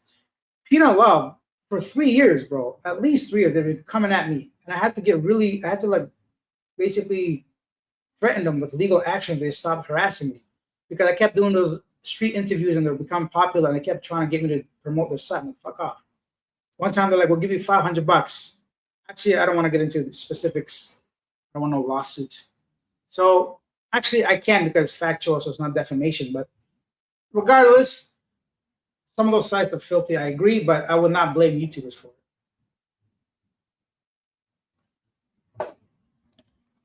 Pina Love, for 3 years, bro, at least 3 years, they've been coming at me. And I had to like basically threaten them with legal action if they stopped harassing me. Because I kept doing those street interviews and they've become popular and they kept trying to get me to promote their site. And fuck off. One time they're like, we'll give you $500. Actually, I don't want to get into the specifics. I don't want no lawsuit. So actually, I can because it's factual, so it's not defamation. But regardless, some of those sites are filthy. I agree, but I would not blame YouTubers for it.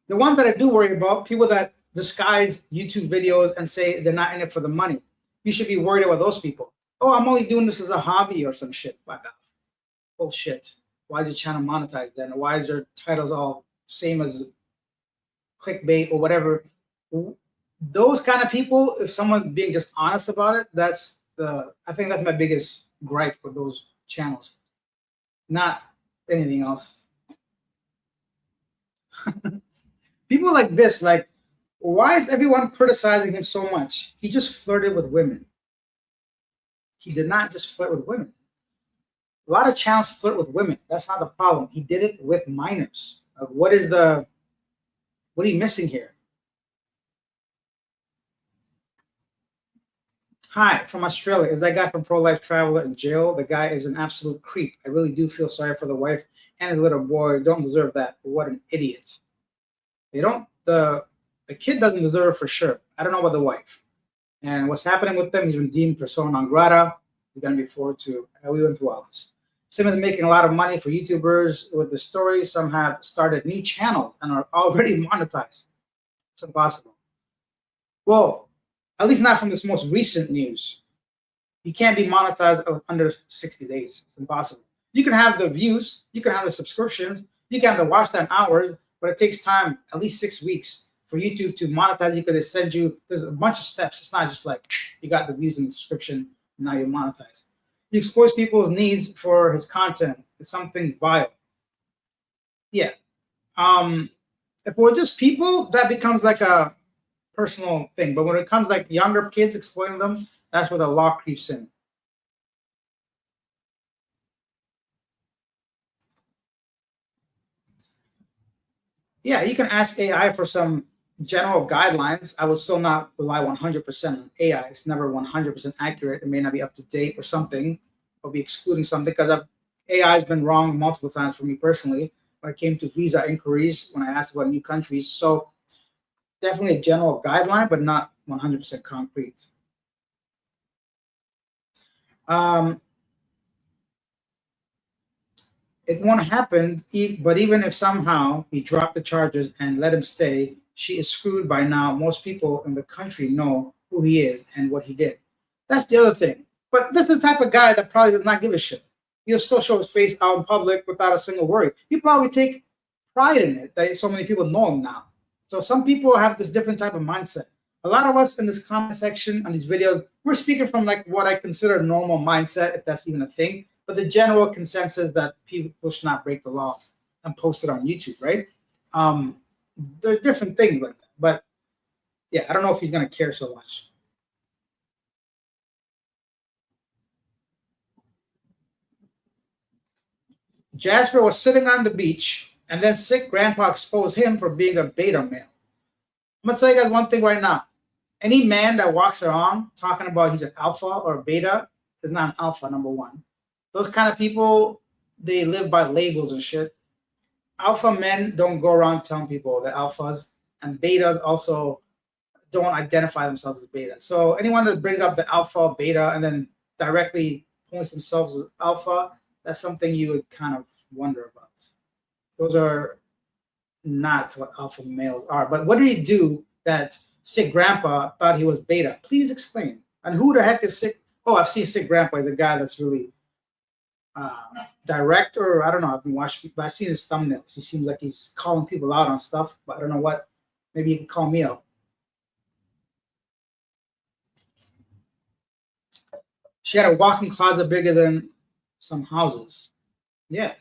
The ones that I do worry about, people that disguise YouTube videos and say they're not in it for the money. You should be worried about those people. Oh, I'm only doing this as a hobby or some shit. Fuck off. Bullshit. Why is your channel monetized then? Why is your titles all same as clickbait or whatever? Those kind of people, if someone's being just honest about it, I think that's my biggest gripe with those channels. Not anything else. People like this, like, why is everyone criticizing him so much? He just flirted with women. He did not just flirt with women. A lot of channels flirt with women. That's not the problem. He did it with minors. What are you missing here? Hi, from Australia. Is that guy from Pro Life Traveler in jail? The guy is an absolute creep. I really do feel sorry for the wife and the little boy. Don't deserve that. What an idiot. They don't. The kid doesn't deserve it for sure. I don't know about the wife. And what's happening with them? He's been deemed persona non grata. He's going to be forward to. We went through all this. Simmons is making a lot of money for YouTubers with the story. Some have started new channels and are already monetized. It's impossible. Well, at least not from this most recent news. You can't be monetized under 60 days. It's impossible. You can have the views, you can have the subscriptions, you can have the watch time hours, but it takes time, at least 6 weeks, for YouTube to monetize you because they send you, there's a bunch of steps. It's not just like you got the views and the subscription, now you're monetized. He exploits people's needs for his content. It's something vile. Yeah. If we're just people, that becomes like a personal thing. But when it comes like younger kids exploiting them, that's where the law creeps in. Yeah, you can ask AI for some general guidelines. I would still not rely 100% on AI. It's never 100% accurate. It may not be up to date or something, or be excluding something, because AI has been wrong multiple times for me personally when it came to visa inquiries, when I asked about new countries. So definitely a general guideline, but not 100% concrete. It won't happen, but even if somehow he dropped the charges and let him stay, she is screwed by now. Most people in the country know who he is and what he did. That's the other thing. But this is the type of guy that probably does not give a shit. He'll still show his face out in public without a single worry. He probably take pride in it that so many people know him now. So some people have this different type of mindset. A lot of us in this comment section on these videos, we're speaking from like what I consider a normal mindset, if that's even a thing. But the general consensus that people should not break the law and post it on YouTube, right? There are different things like that. But yeah, I don't know if he's going to care so much. Jasper was sitting on the beach, and then sick grandpa exposed him for being a beta male. I'm going to tell you guys one thing right now. Any man that walks around talking about he's an alpha or a beta is not an alpha, number one. Those kind of people, they live by labels and shit. Alpha men don't go around telling people they're alphas, and betas also don't identify themselves as betas. So anyone that brings up the alpha, beta, and then directly points themselves as alpha, that's something you would kind of wonder about. Those are not what alpha males are. But what did he do that sick grandpa thought he was beta? Please explain. And who the heck is sick? Oh, I've seen sick grandpa. He's a guy that's really direct, or I don't know. I've been watching, but I've seen his thumbnails. He seems like he's calling people out on stuff, but I don't know what. Maybe he can call me out. She had a walk-in closet bigger than some houses. Yeah.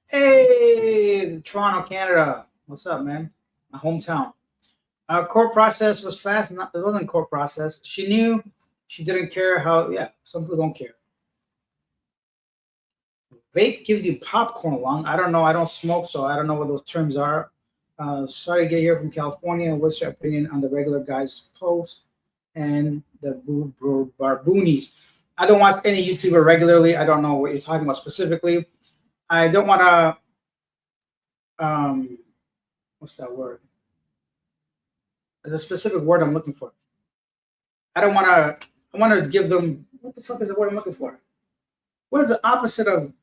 Hey, Toronto, Canada. What's up, man? My hometown. Our court process was fast. It wasn't a court process. She knew. She didn't care how. Yeah, some people don't care. Vape gives you popcorn lung. I don't know. I don't smoke, so I don't know what those terms are. Sorry to get here from California. What's your opinion on the regular guy's post and the barboonies? I don't watch any YouTuber regularly. I don't know what you're talking about specifically. I don't want to, what's that word? There's a specific word I'm looking for. I want to give them, what the fuck is the word I'm looking for? What is the opposite of,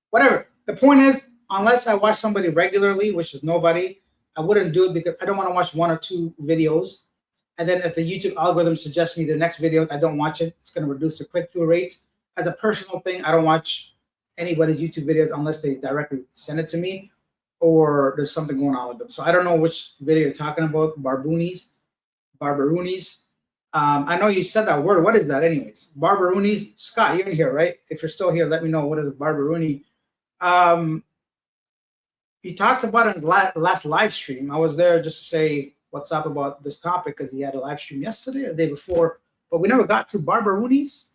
whatever. The point is, unless I watch somebody regularly, which is nobody, I wouldn't do it because I don't want to watch 1 or 2 videos. And then if the YouTube algorithm suggests me the next video, I don't watch it. It's going to reduce the click-through rates. As a personal thing, I don't watch anybody's YouTube videos unless they directly send it to me. or there's something going on with them. So I don't know which video you're talking about. Barbaroonies. I know you said that word. What is that, anyways? Barbaroonies. Scott, you're in here, right? If you're still here, let me know what is a barbaroonie. He talked about it in his last live stream. I was there just to say what's up about this topic because he had a live stream yesterday or the day before, but we never got to barbaroonies.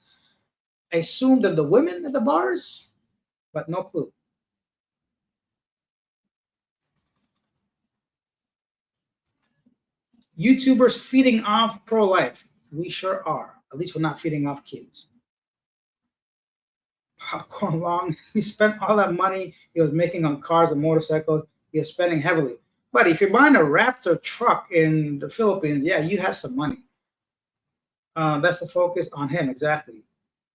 I assumed that the women at the bars, but no clue. YouTubers feeding off pro-life. We sure are. At least we're not feeding off kids. Popcorn Long, he spent all that money he was making on cars and motorcycles. He was spending heavily. But if you're buying a Raptor truck in the Philippines, yeah, you have some money. That's the focus on him, exactly.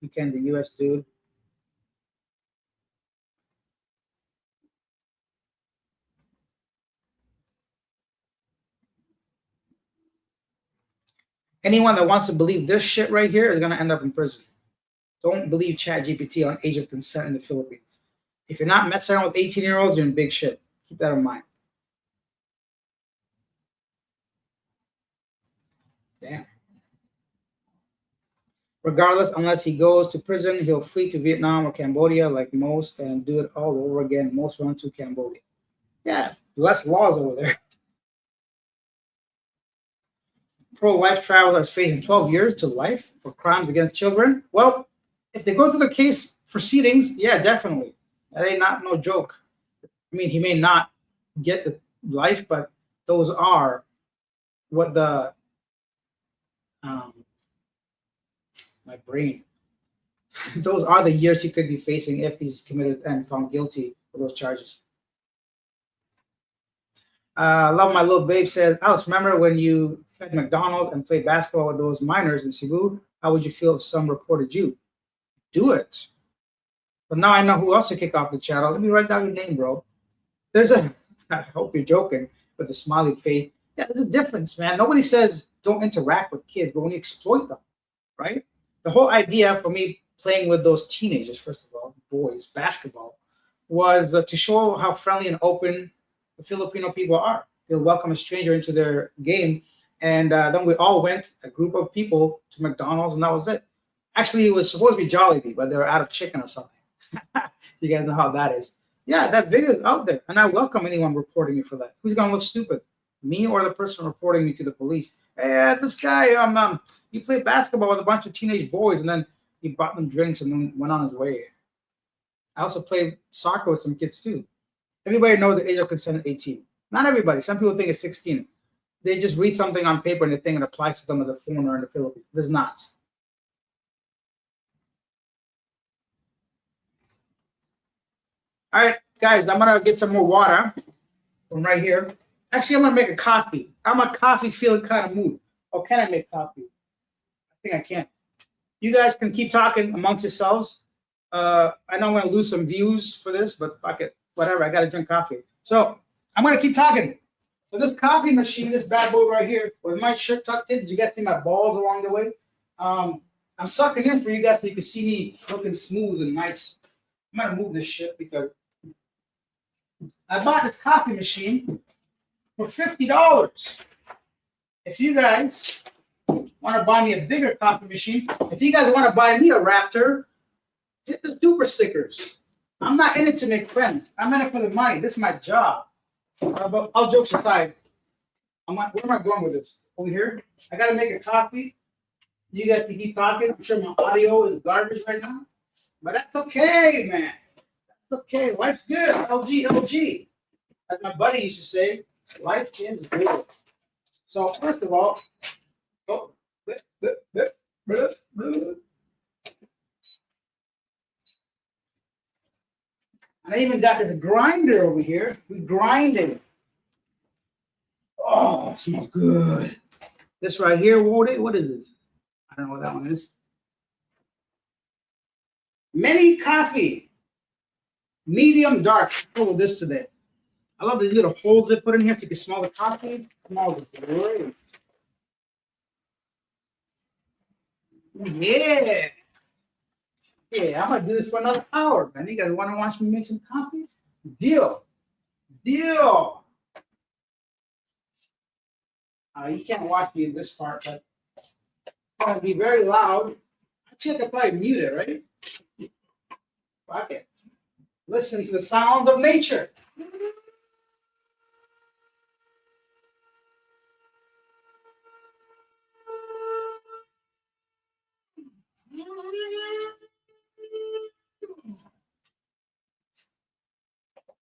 You can, the U.S. dude. Anyone that wants to believe this shit right here is going to end up in prison. Don't believe ChatGPT on age of consent in the Philippines. If you're not messing around with 18-year-olds, you're in big shit. Keep that in mind. Damn. Regardless, unless he goes to prison, he'll flee to Vietnam or Cambodia like most and do it all over again. Most run to Cambodia. Yeah, less laws over there. Pro-life travelers facing 12 years to life for crimes against children. Well, if they go through the case proceedings, yeah, definitely. That ain't not no joke. I mean, he may not get the life, but those are what the my brain. Those are the years he could be facing if he's committed and found guilty of those charges. Love my little babe says, Alex, remember when you fed McDonald's and played basketball with those minors in Cebu? How would you feel if some reported you? Do it. But now I know who else to kick off the channel. Let me write down your name, bro. There's a, I hope you're joking with the smiley face. Yeah, there's a difference, man. Nobody says don't interact with kids, but when you exploit them, right? The whole idea for me playing with those teenagers, first of all, boys, basketball, was to show how friendly and open the Filipino people are. They'll welcome a stranger into their game. And then we all went, a group of people, to McDonald's, and that was it. Actually, it was supposed to be Jollibee, but they were out of chicken or something. You guys know how that is. Yeah, that video is out there, and I welcome anyone reporting me for that. Who's going to look stupid? Me or the person reporting me to the police? Hey, this guy, he played basketball with a bunch of teenage boys, and then he bought them drinks and then went on his way. I also played soccer with some kids, too. Everybody knows the age of consent is 18. Not everybody. Some people think it's 16. They just read something on paper and they think it applies to them as a foreigner in the Philippines. It does not. All right, guys, I'm going to get some more water from right here. Actually, I'm going to make a coffee. I'm a coffee feeling kind of mood. Or can I make coffee? I think I can. You guys can keep talking amongst yourselves. I know I'm going to lose some views for this, but fuck it. Whatever, I got to drink coffee. So I'm going to keep talking. So this coffee machine, this bad boy right here, with my shirt tucked in, did you guys see my balls along the way? I'm sucking in for you guys so you can see me looking smooth and nice. I'm going to move this shit because I bought this coffee machine for $50. If you guys want to buy me a bigger coffee machine, if you guys want to buy me a Raptor, hit the super stickers. I'm not in it to make friends. I'm in it for the money. This is my job. But all jokes aside, where am I going with this? Over here? I got to make a coffee. You guys can keep talking. I'm sure my audio is garbage right now. But that's okay, man. That's okay. Life's good. LG. As my buddy used to say, life is good. So, first of all, and I even got this grinder over here. We grinded. Oh, it smells good. This right here, what is this? I don't know what that one is. Mini coffee. Medium dark. Oh, this today. I love the little holes they put in here so you can smell the coffee. It smells great. Yeah. Yeah, I'm going to do this for another hour, man. You guys want to watch me make some coffee? Deal. deal. You can't watch me in this part, but it's gonna be very loud. Actually, I could probably mute it, right? Fuck it. Listen to the sound of nature.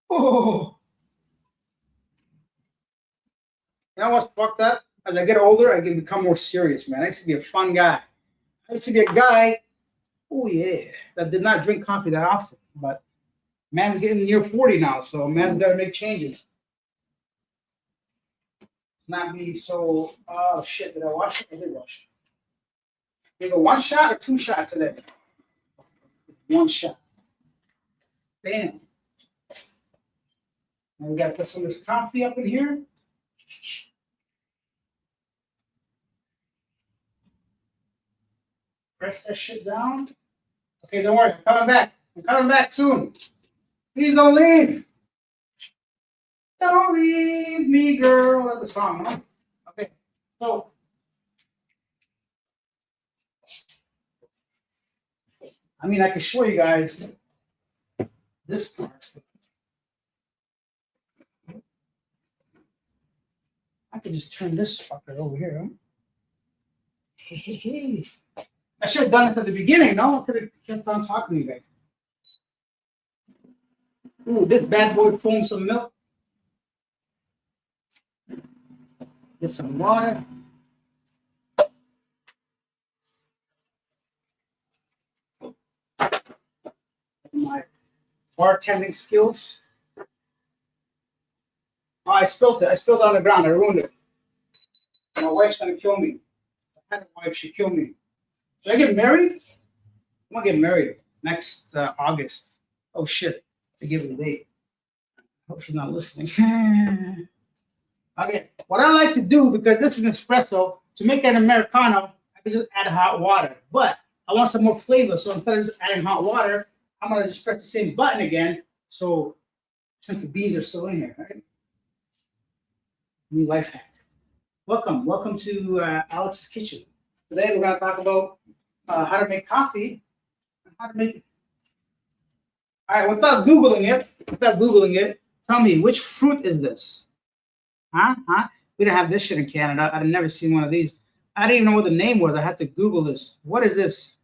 Oh, you know what's fucked up? As I get older, I can become more serious, man. I used to be a fun guy. I used to be a guy, oh yeah, that did not drink coffee that often. But man's getting near 40 now, so man's got to make changes. Not be so, oh shit, did I wash it? I did wash it. You go one shot or two shots today? One shot. Bam. Now we got to put some of this coffee up in here. Press that shit down. Okay, don't worry. I'm coming back. I'm coming back soon. Please don't leave. Don't leave me, girl. That's the song, huh? Okay. So, I mean, I can show you guys this part. I could just turn this fucker over here, huh? Hey. I should have done this at the beginning, no? I could have kept on talking to you guys. Ooh, this bad boy foams some milk. Get some water. My bartending skills. Oh, I spilled it. I spilled it on the ground. I ruined it. My wife's gonna kill me. If I had a wife, she'd kill me. Should I get married? I'm gonna get married next August. Oh shit! They give it a date. Hope she's not listening. Okay, what I like to do, because this is an espresso, to make an Americano, I can just add hot water. But I want some more flavor, so instead of just adding hot water, I'm gonna just press the same button again. So since the beans are still in here, right? New life hack. Welcome to Alex's kitchen. Today we're gonna talk about how to make coffee and how to make it. All right, without googling it, tell me, which fruit is this? Huh? We didn't have this shit in Canada. I'd never seen one of these. I didn't even know what the name was. I had to Google this. What is this?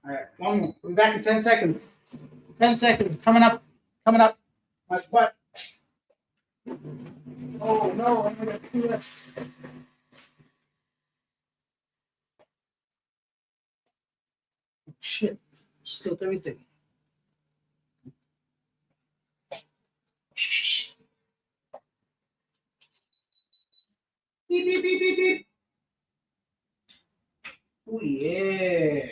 All right, one more. We'll be back in 10 seconds. 10 seconds. Coming up. My butt. Oh no, I'm gonna do this. Shit. Spilled everything. Beep. Oh yeah.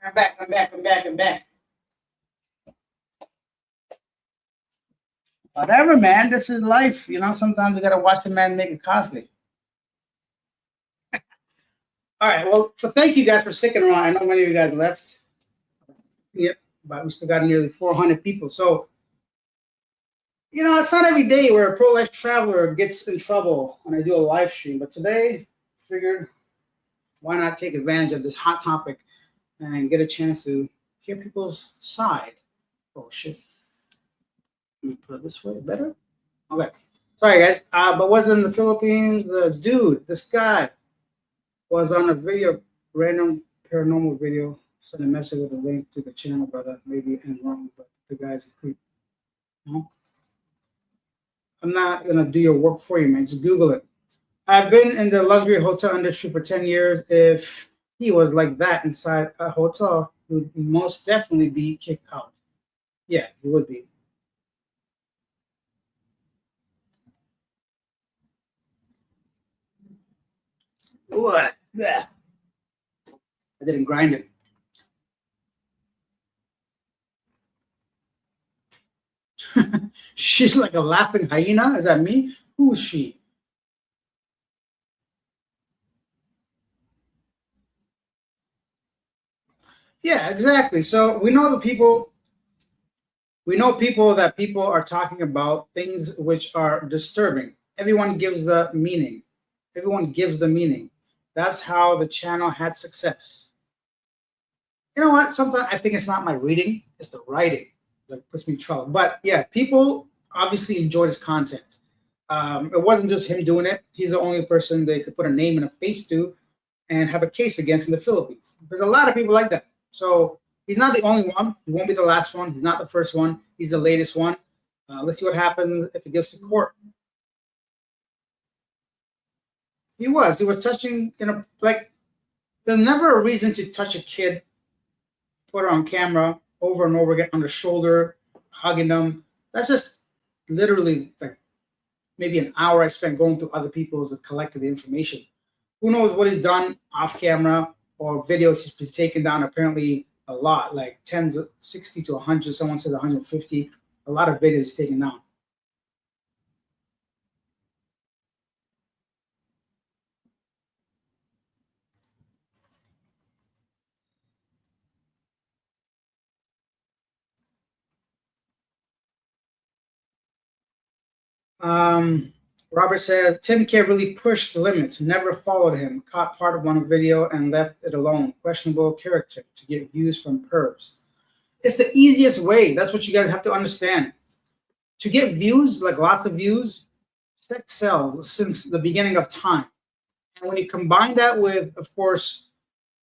I'm back. Whatever, man. This is life. You know, sometimes we gotta watch a man make a coffee. All right. Well, so thank you guys for sticking around. I know many of you guys left. Yep, but we still got nearly 400 people. So, you know, it's not every day where a pro-life traveler gets in trouble when I do a live stream. But today, I figured, why not take advantage of this hot topic and get a chance to hear people's side. Oh, shit. Let me put it this way. Better? Okay. Sorry, guys. But was in the Philippines. The dude, this guy, was on a video, random paranormal video. Send a message with a link to the channel, brother. Maybe I'm wrong, but the guy's a creep. No? I'm not going to do your work for you, man. Just Google it. I've been in the luxury hotel industry for 10 years. If he was like that inside a hotel, he would most definitely be kicked out. Yeah, he would be. What? Yeah. I didn't grind it. She's like a laughing hyena. Is that me? Who is she? Yeah, exactly. So we know the people. We know people that people are talking about things which are disturbing. Everyone gives the meaning. Everyone gives the meaning. That's how the channel had success. You know what? Sometimes I think it's not my reading, it's the writing that puts me in trouble. But yeah, people obviously enjoyed his content. It wasn't just him doing it. He's the only person they could put a name and a face to and have a case against in the Philippines. There's a lot of people like that. So he's not the only one. He won't be the last one. He's not the first one. He's the latest one. Let's see what happens if it gets to court. He was. He was touching, like, there's never a reason to touch a kid, put her on camera over and over again on the shoulder, hugging them. That's just literally like maybe an hour I spent going through other people's and collecting the information. Who knows what he's done off camera or videos he's been taken down apparently a lot, like tens of 60 to 100. Someone says 150. A lot of videos taken down. Robert says Tim K really pushed the limits, never followed him, caught part of one video and left it alone. Questionable character to get views from pervs. It's the easiest way. That's what you guys have to understand. To get views, like lots of views, sex sells since the beginning of time. And when you combine that with, of course,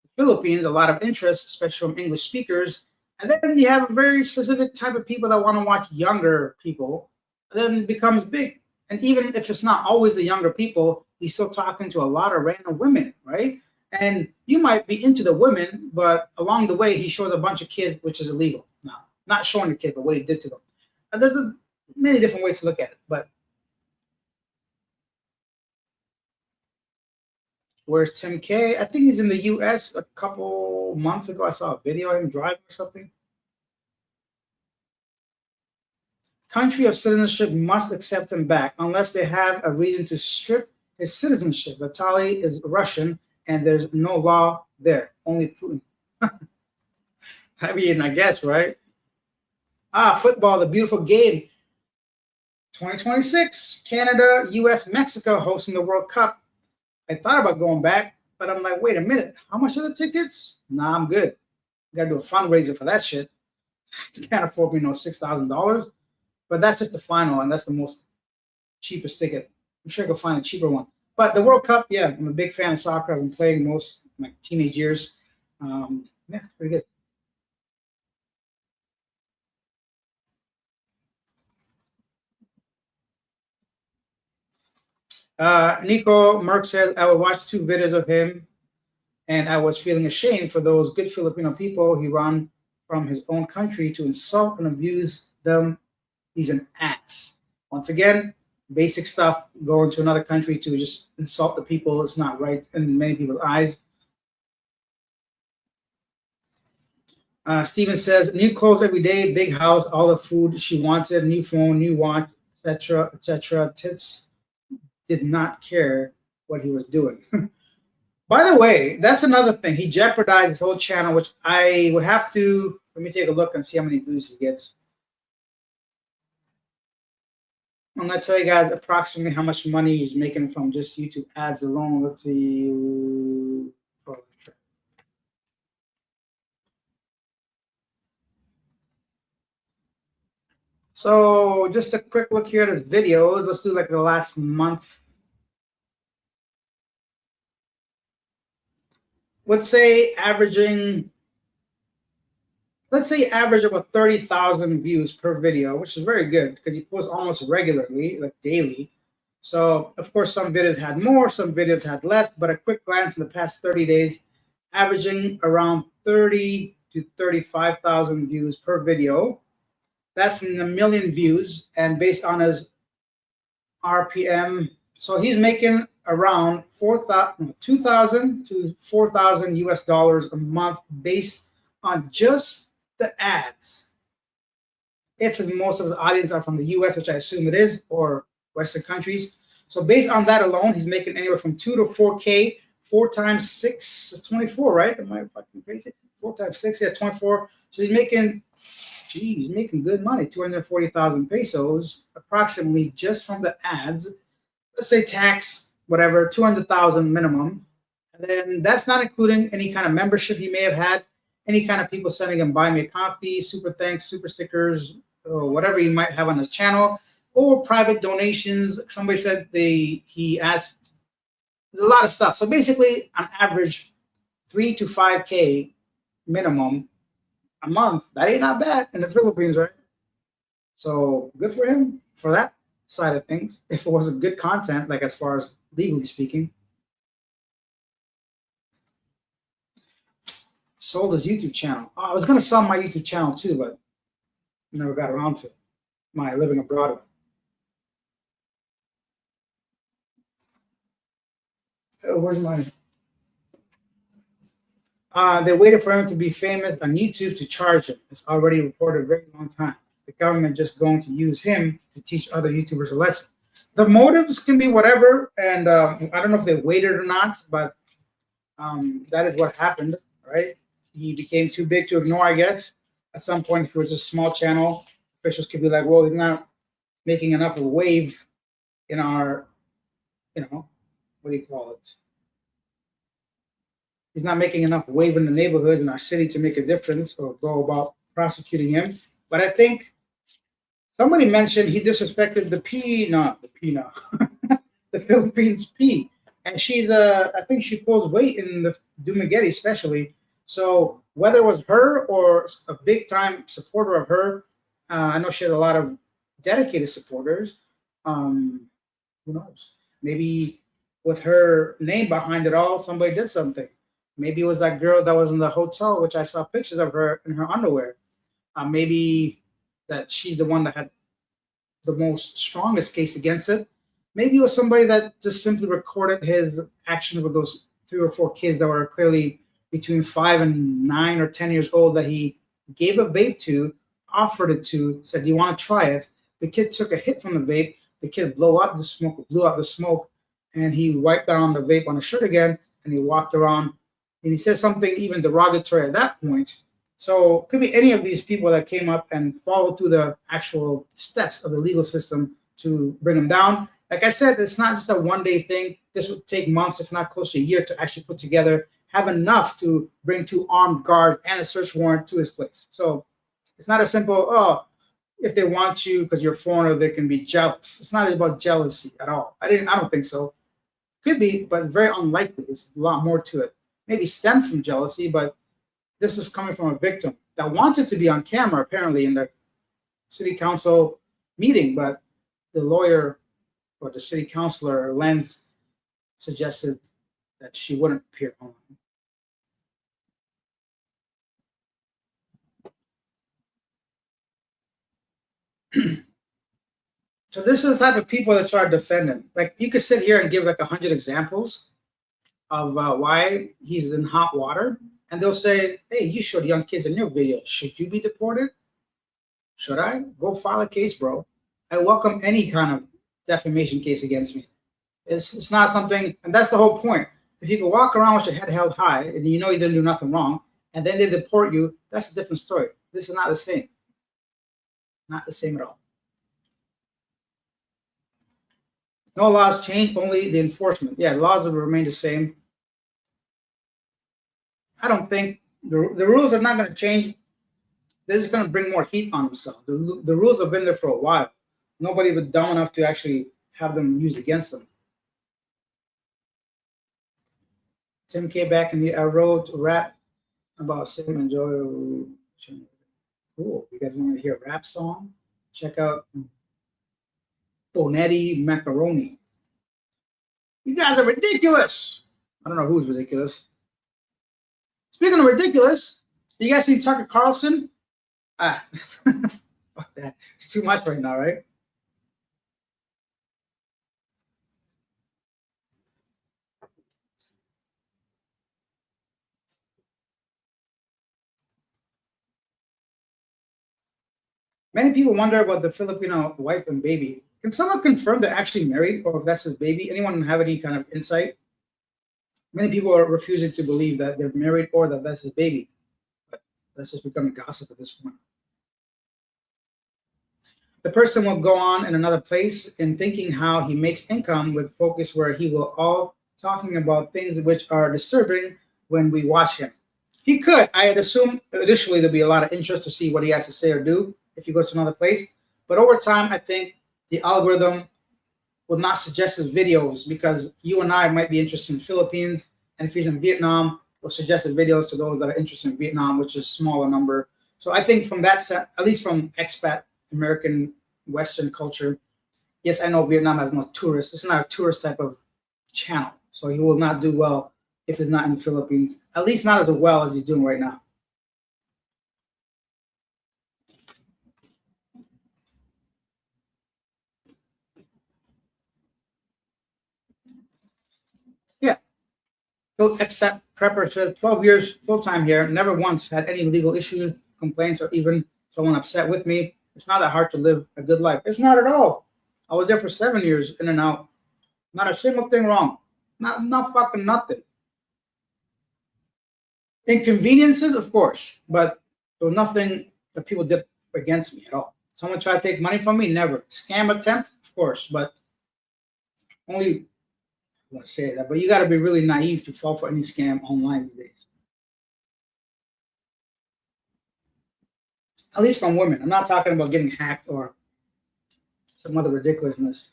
the Philippines, a lot of interest, especially from English speakers, and then you have a very specific type of people that want to watch younger people, then it becomes big. And even if it's not always the younger people, he's still talking to a lot of random women, right? And you might be into the women, but along the way, he shows a bunch of kids, which is illegal. Now, not showing the kid, but what he did to them. And there's many different ways to look at it. But where's Tim K? I think he's in the US. A couple months ago, I saw a video of him driving or something. Country of citizenship must accept him back unless they have a reason to strip his citizenship. Vitaly is Russian, and there's no law there. Only Putin. I mean, I guess, right? Football, the beautiful game. 2026, Canada, US, Mexico hosting the World Cup. I thought about going back, but I'm like, wait a minute. How much are the tickets? Nah, I'm good. Got to do a fundraiser for that shit. You can't afford me no $6,000. But that's just the final, and that's the most cheapest ticket. I'm sure I could find a cheaper one. But the World Cup, yeah, I'm a big fan of soccer. I've been playing most my teenage years. Yeah, pretty good. Nico Merck said, I would watch 2 videos of him, and I was feeling ashamed for those good Filipino people he run from his own country to insult and abuse them. He's an ass. Once again, basic stuff, going to another country to just insult the people. It's not right in many people's eyes. Steven says, new clothes every day, big house, all the food she wanted, new phone, new watch, etc., etc. Tits did not care what he was doing. By the way, that's another thing. He jeopardized his whole channel, which I would have to, let me take a look and see how many views he gets. I'm going to tell you guys approximately how much money he's making from just YouTube ads alone. Let's see. So just a quick look here at his videos. Let's do like the last month. Let's say averaging, let's say average about 30,000 views per video, which is very good because he posts almost regularly, like daily. So of course, some videos had more, some videos had less, but a quick glance in the past 30 days, averaging around 30 to 35,000 views per video. That's in a million views, and based on his RPM, so he's making around 2,000 to 4,000 US dollars a month based on just the ads. If most of his audience are from the US, which I assume it is, or Western countries. So based on that alone, he's making anywhere from 2 to 4K. 4 times 6 is 24, right? Am I fucking crazy? 4 times 6, yeah, 24. So he's making, he's making good money, 240,000 pesos, approximately just from the ads. Let's say tax, whatever, 200,000 minimum. And then that's not including any kind of membership he may have had, any kind of people sending him buy me a coffee, super thanks, super stickers, or whatever he might have on his channel, or private donations. Somebody said he asked, there's a lot of stuff. So basically, on average, 3 to 5K minimum a month. That ain't not bad in the Philippines, right? So good for him for that side of things. If it wasn't good content, like as far as legally speaking. Sold his YouTube channel. Oh, I was going to sell my YouTube channel too, but never got around to it. My living abroad. Oh, where's my? They waited for him to be famous on YouTube to charge him. It's already reported a very long time. The government just going to use him to teach other YouTubers a lesson. The motives can be whatever, and I don't know if they waited or not, but that is what happened, right? He became too big to ignore, I guess. At some point, if it was a small channel, officials could be like, well, he's not making enough of a wave in our, what do you call it? He's not making enough wave in the neighborhood in our city to make a difference or go about prosecuting him. But I think somebody mentioned he disrespected the the Philippines P. And she's I think she pulls weight in the Dumaguete especially. So whether it was her or a big time supporter of her, I know she has a lot of dedicated supporters. Who knows? Maybe with her name behind it all, somebody did something. Maybe it was that girl that was in the hotel, which I saw pictures of her in her underwear. Maybe that she's the one that had the most strongest case against it. Maybe it was somebody that just simply recorded his actions with those 3 or 4 kids that were clearly between 5 and 9 or 10 years old that he gave a vape to, offered it to, said, "Do you want to try it?" The kid took a hit from the vape. The kid blew out the smoke, and he wiped down the vape on his shirt again, and he walked around. And he said something even derogatory at that point. So it could be any of these people that came up and followed through the actual steps of the legal system to bring him down. Like I said, it's not just a one-day thing. This would take months, if not close to a year, to actually put together, have enough to bring 2 armed guards and a search warrant to his place. So it's not a simple, oh, if they want you because you're a foreigner, they can be jealous. It's not about jealousy at all. I don't think so. Could be, but very unlikely. There's a lot more to it. Maybe stemmed from jealousy, but this is coming from a victim that wanted to be on camera, apparently, in the city council meeting, but the lawyer or the city councilor, Lenz, suggested that she wouldn't appear online. So this is the type of people that try to defend him. Like, you could sit here and give like 100 examples of why he's in hot water, and they'll say, "Hey, you showed young kids in your video. Should you be deported? Should I? Go file a case, bro. I welcome any kind of defamation case against me. It's not something," and that's the whole point. If you can walk around with your head held high and you know you didn't do nothing wrong, and then they deport you, that's a different story. This is not the same. Not the same at all. No laws change, only the enforcement. Yeah, the laws will remain the same. I don't think the rules are not going to change. They're just going to bring more heat on themselves. The rules have been there for a while. Nobody was dumb enough to actually have them used against them. Tim K back in the I wrote a rap about Sim and Joy. Cool. You guys want to hear a rap song? Check out Bonetti Macaroni. You guys are ridiculous. I don't know who's ridiculous. Speaking of ridiculous, you guys see Tucker Carlson? Fuck that. It's too much right now, right? Many people wonder about the Filipino wife and baby. Can someone confirm they're actually married or if that's his baby? Anyone have any kind of insight? Many people are refusing to believe that they're married or that that's his baby. That's just becoming gossip at this point. The person will go on in another place in thinking how he makes income with focus where he will all talking about things which are disturbing when we watch him. He could. I had assumed initially there'd be a lot of interest to see what he has to say or do if he goes to another place. But over time, I think the algorithm will not suggest his videos because you and I might be interested in Philippines, and if he's in Vietnam, will suggest the videos to those that are interested in Vietnam, which is a smaller number. So I think from that set, at least from expat American Western culture, yes, I know Vietnam has no tourists. It's not a tourist type of channel, so he will not do well if he's not in the Philippines, at least not as well as he's doing right now. Yeah. Phil Expat Prepper said 12 years full-time here, never once had any legal issues, complaints, or even someone upset with me. It's not that hard to live a good life. It's not at all. I was there for 7 years, in and out. Not a single thing wrong. Not fucking nothing. Inconveniences, of course, but there was nothing that people did against me at all. Someone tried to take money from me? Never. Scam attempt? Of course, but only, I want to say that, but you got to be really naive to fall for any scam online these days. At least from women. I'm not talking about getting hacked or some other ridiculousness.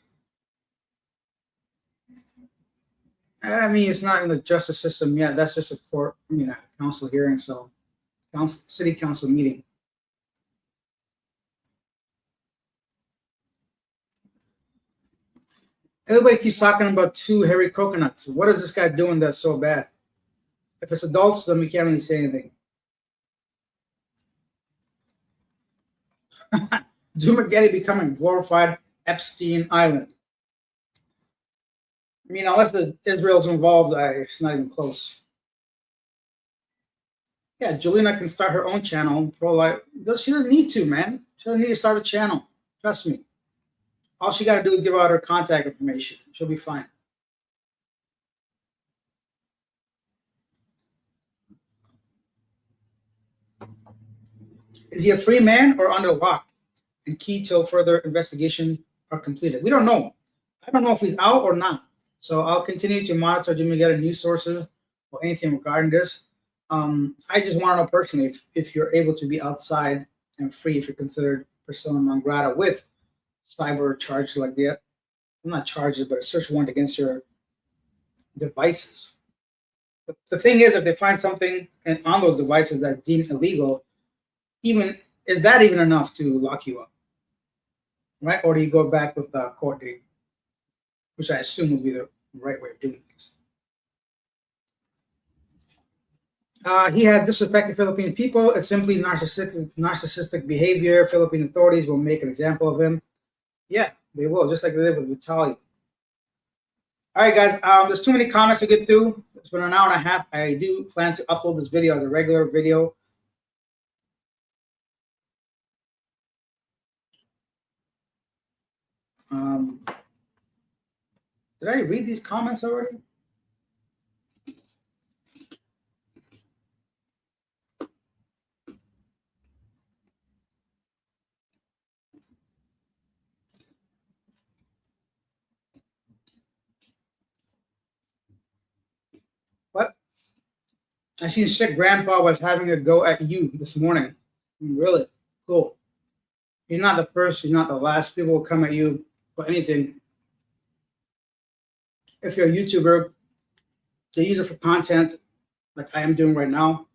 I mean, it's not in the justice system yet. That's just a court, a council hearing, so city council meeting. Everybody keeps talking about 2 hairy coconuts. What is this guy doing that's so bad? If it's adults, then we can't really say anything. Dumageddon becoming glorified Epstein Island. I mean, unless Israel's involved, it's not even close. Yeah, Jelena can start her own channel, pro-life. She doesn't need to, man. She doesn't need to start a channel. Trust me. All she got to do is give out her contact information. She'll be fine. Is he a free man or under lock and key till further investigation are completed? We don't know. I don't know if he's out or not. So I'll continue to monitor Dumageddon news sources or anything regarding this. I just want to know personally if you're able to be outside and free, if you're considered persona non grata with cyber charges like that. Not charges, but a search warrant against your devices. The thing is, if they find something on those devices that's deemed illegal, is that even enough to lock you up, right? Or do you go back with the court date, which I assume would be the right way of doing things? He had disrespected Philippine people. It's simply narcissistic behavior. Philippine authorities will make an example of him. Yeah, they will, just like they did with Vitaly. All right, guys, there's too many comments to get through. It's been an hour and a half. I do plan to upload this video as a regular video. Did I read these comments already? What? I seen sick grandpa was having a go at you this morning. Really? Cool. He's not the first, he's not the last. People will come at you for anything. If you're a YouTuber, they use it for content like I am doing right now.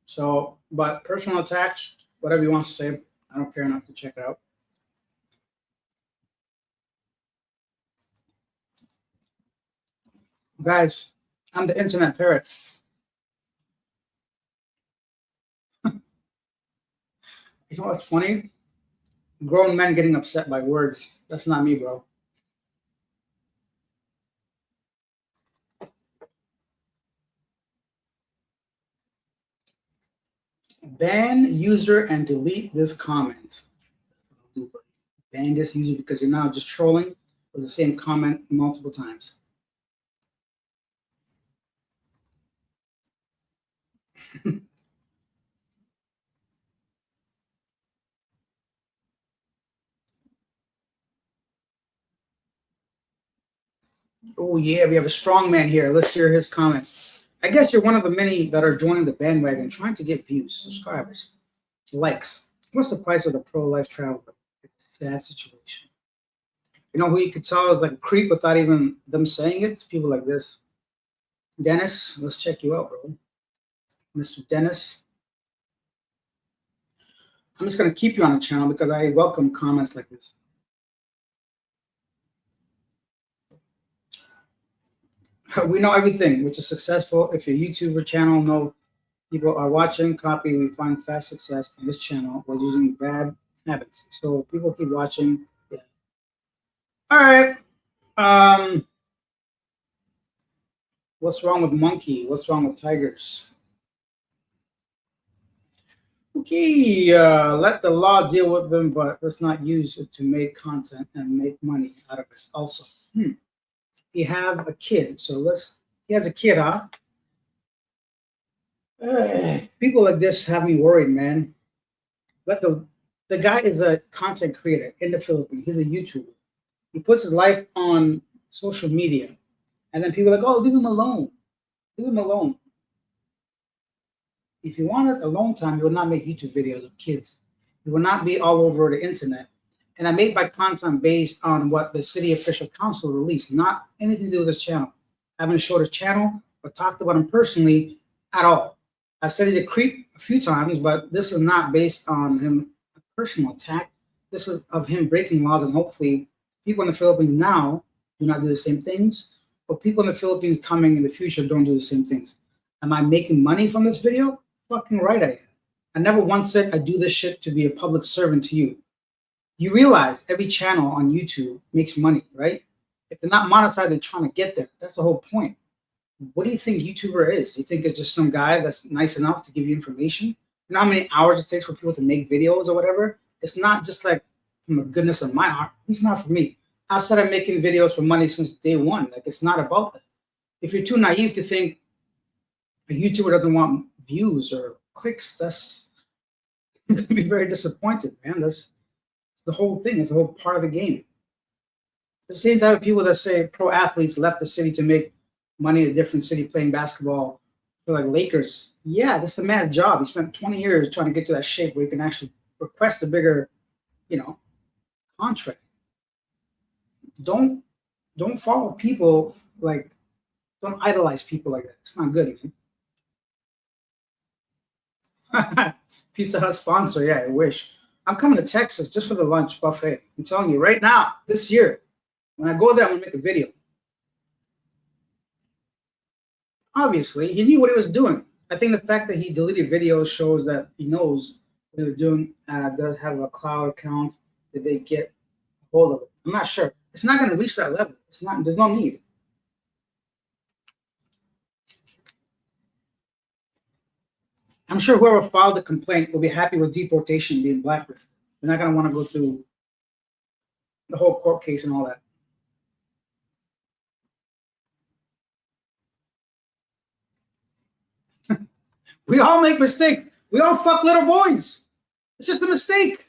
So, but personal attacks, whatever you want to say, I don't care enough to check it out. Guys, I'm the internet parrot. You know what's funny? Grown men getting upset by words. That's not me, bro. Ban user and delete this comment. Ban this user because you're now just trolling with the same comment multiple times. Oh yeah, we have a strong man here. Let's hear his comment. I guess you're one of the many that are joining the bandwagon, trying to get views, subscribers, likes. What's the price of the pro-life traveler? It's a sad situation. You know who you could tell is like a creep without even them saying it? It's people like this. Dennis, let's check you out, bro. Mr. Dennis. I'm just gonna keep you on the channel because I welcome comments like this. We know everything, which is successful. If your YouTuber channel know people are watching, copy, we find fast success on this channel while using bad habits. So people keep watching. Yeah. All right. What's wrong with monkey? What's wrong with tigers? Okay, let the law deal with them, but let's not use it to make content and make money out of it. Also, he have a kid, so he has a kid, huh? People like this have me worried, man. Let the guy is a content creator in the Philippines. He's a YouTuber. He puts his life on social media, and then people are like, "Oh, leave him alone. Leave him alone." If you wanted alone time, you would not make YouTube videos of kids. You would not be all over the internet. And I made my content based on what the city official council released, not anything to do with his channel. I haven't showed his channel or talked about him personally at all. I've said he's a creep a few times, but this is not based on him a personal attack. This is of him breaking laws, and hopefully people in the Philippines now do not do the same things, but people in the Philippines coming in the future don't do the same things. Am I making money from this video? Fucking right I am. I never once said I do this shit to be a public servant to you. You realize every channel on YouTube makes money, right? If they're not monetized, they're trying to get there. That's the whole point. What do you think YouTuber is? You think it's just some guy that's nice enough to give you information? You know how many hours it takes for people to make videos or whatever? It's not just like from the goodness of my heart. It's not for me. I've started making videos for money since day one. Like, it's not about that. If you're too naive to think a YouTuber doesn't want views or clicks, that's you're gonna be very disappointed, man. That's the whole thing. It's the whole part of the game. The same type of people that say pro athletes left the city to make money in a different city playing basketball for like Lakers. Yeah, that's the man's job. He spent 20 years trying to get to that shape where he can actually request a bigger, contract. Don't follow people like don't idolize people like that. It's not good, man. Pizza Hut sponsor, yeah, I wish. I'm coming to Texas just for the lunch buffet. I'm telling you right now, this year, when I go there, I'm gonna make a video. Obviously, he knew what he was doing. I think the fact that he deleted videos shows that he knows what he was doing. Does have a cloud account. Did they get a hold of it? I'm not sure. It's not going to reach that level. It's not. There's no need. I'm sure whoever filed the complaint will be happy with deportation being blacklisted. They're not going to want to go through the whole court case and all that. We all make mistakes. We all fuck little boys. It's just a mistake.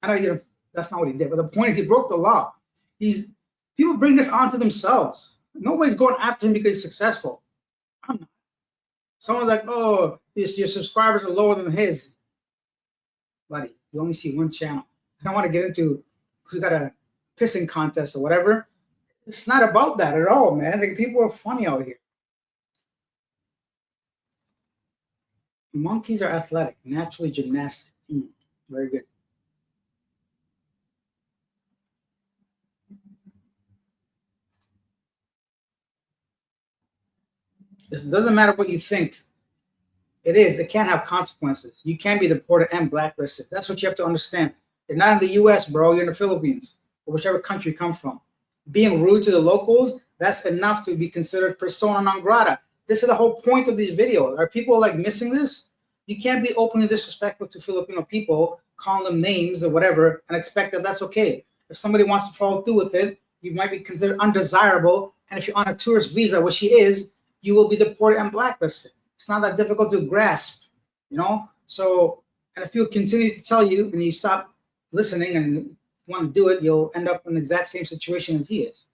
I know that's not what he did, but the point is he broke the law. People bring this onto themselves. Nobody's going after him because he's successful. I'm not. Someone's like, "Oh, your subscribers are lower than his." Buddy, you only see one channel. I don't want to get into who's got a pissing contest or whatever. It's not about that at all, man. Like, people are funny out here. Monkeys are athletic, naturally gymnastic. Very good. It doesn't matter what you think. It can have consequences. You can be deported and blacklisted. That's what you have to understand. You're not in the US, bro. You're in the Philippines or whichever country you come from. Being rude to the locals, that's enough to be considered persona non grata. This is the whole point of these videos. Are people like missing this? You can't be openly disrespectful to Filipino people, calling them names or whatever, and expect that that's okay. If somebody wants to follow through with it, you might be considered undesirable. And if you're on a tourist visa, which he is, you will be deported and blacklisted. It's not that difficult to grasp, So, and if people continue to tell you and you stop listening and want to do it, you'll end up in the exact same situation as he is.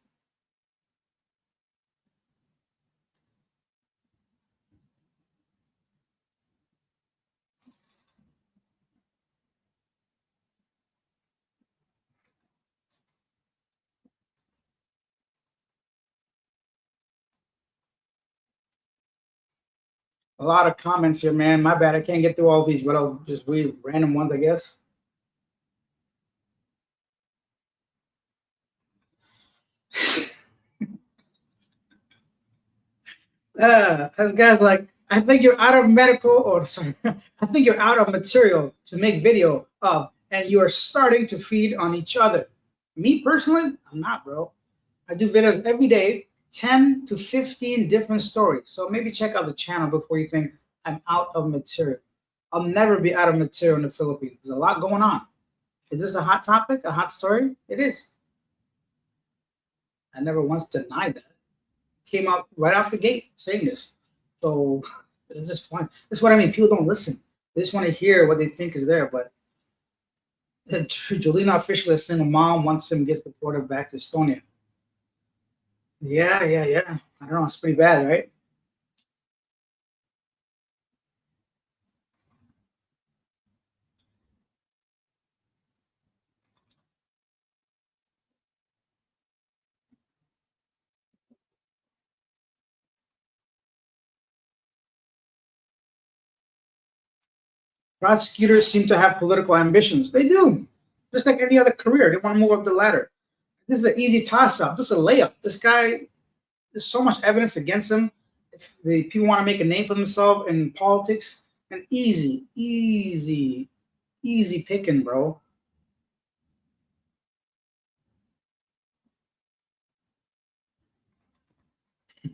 A lot of comments here, man. My bad. I can't get through all these, but I'll just read random ones, I guess. This guy's like, I think you're out of medical, or sorry, I think you're out of material to make video of, and you are starting to feed on each other. Me personally, I'm not, bro. I do videos every day, 10 to 15 different stories. So maybe check out the channel before you think I'm out of material. I'll never be out of material in the Philippines. There's a lot going on. Is this a hot topic, a hot story? It is. I never once denied that. Came out right off the gate saying this. So it's just fun. That's what I mean. People don't listen. They just want to hear what they think is there. But Julina, officially a single mom, once him gets deported back to Estonia. Yeah. I don't know. It's pretty bad, right? Prosecutors seem to have political ambitions. They do. Just like any other career, they want to move up the ladder. This is an easy toss-up. This is a layup. This guy, there's so much evidence against him. If the people want to make a name for themselves in politics, and easy picking, bro. A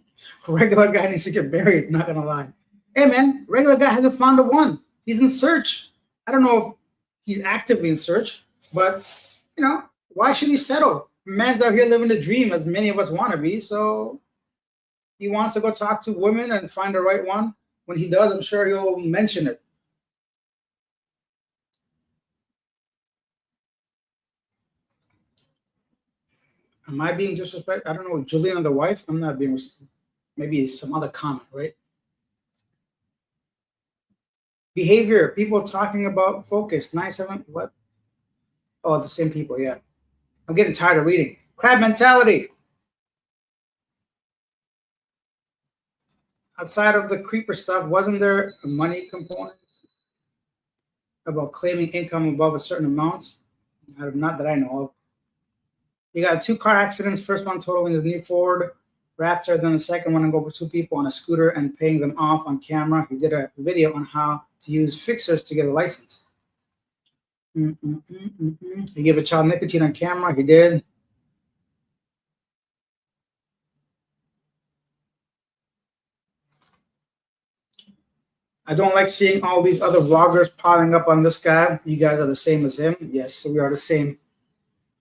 regular guy needs to get buried, not gonna lie. Hey man, regular guy hasn't found the one. He's in search. I don't know if he's actively in search, but why should he settle? Man's out here living the dream, as many of us want to be. So he wants to go talk to women and find the right one. When he does, I'm sure he'll mention it. Am I being disrespectful? I don't know. Julian, the wife? I'm not being. Maybe some other comment, right? Behavior. People talking about focus. 9-7. What? Oh, the same people. Yeah. I'm getting tired of reading. Crab mentality. Outside of the creeper stuff, wasn't there a money component about claiming income above a certain amount? Not that I know of. You got 2 car accidents. First one totaling his new Ford Raptor, then the second one involved 2 people on a scooter and paying them off on camera. He did a video on how to use fixers to get a license. He gave a child nicotine on camera. He did. I don't like seeing all these other vloggers piling up on this guy. You guys are the same as him. Yes, we are the same.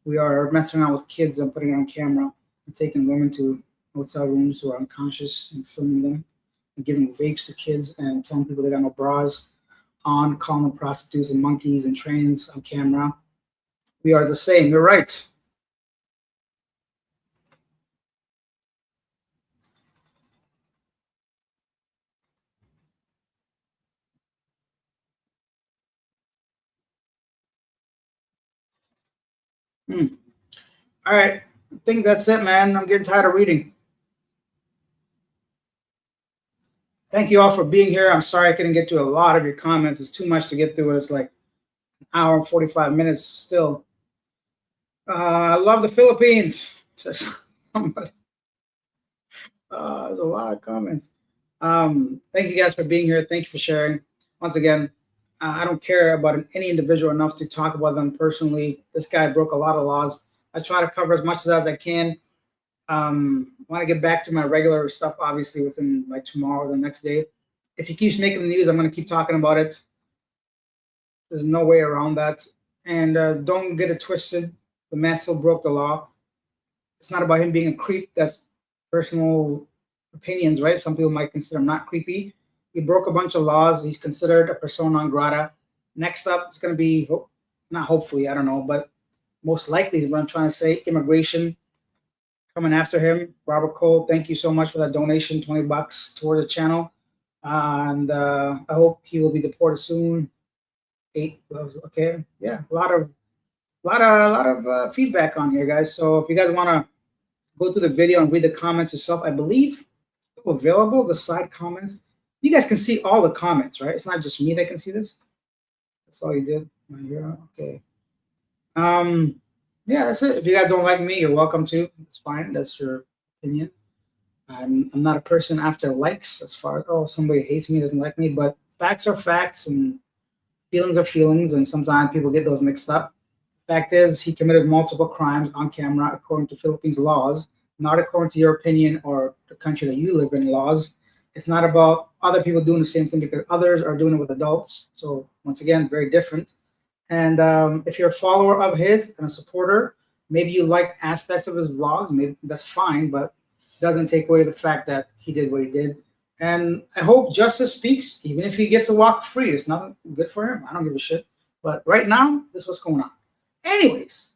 We are messing around with kids and putting it on camera and taking women to hotel rooms who are unconscious and filming them and giving vapes to kids and telling people they got no bras on, calling them prostitutes and monkeys and trains on camera. We are the same. You're right. All right. I think that's it, man. I'm getting tired of reading. Thank you all for being here. I'm sorry I couldn't get to a lot of your comments. It's too much to get through. It's like an hour and 45 minutes still. I love the Philippines, says somebody. There's a lot of comments. Thank you guys for being here. Thank you for sharing. Once again, I don't care about any individual enough to talk about them personally. This guy broke a lot of laws. I try to cover as much as I can. I want to get back to my regular stuff, obviously, within by tomorrow or the next day. If he keeps making the news, I'm going to keep talking about it. There's no way around that. And don't get it twisted. The man still broke the law. It's not about him being a creep. That's personal opinions, right? Some people might consider him not creepy. He broke a bunch of laws. He's considered a persona non grata. Next up, it's going to be, not hopefully, I don't know, but most likely is what I'm trying to say, immigration coming after him. Robert Cole, thank you so much for that donation, $20 toward the channel. And I hope he will be deported soon. Okay, yeah, a lot of feedback on here, guys. So if you guys want to go through the video and read the comments yourself, I believe still available, the side comments. You guys can see all the comments, right? It's not just me that can see this. That's all you did, my hero. Okay. Yeah, that's it. If you guys don't like me, you're welcome to. It's fine. That's your opinion. I'm not a person after likes as far as, oh, somebody hates me, doesn't like me, but facts are facts and feelings are feelings, and sometimes people get those mixed up. Fact is, he committed multiple crimes on camera according to Philippines laws, not according to your opinion or the country that you live in laws. It's not about other people doing the same thing because others are doing it with adults. So once again, very different. And if you're a follower of his and a supporter, maybe you like aspects of his vlogs, maybe that's fine, but doesn't take away the fact that he did what he did. And I hope justice speaks, even if he gets to walk free. It's nothing good for him. I don't give a shit. But right now, this is what's going on. Anyways,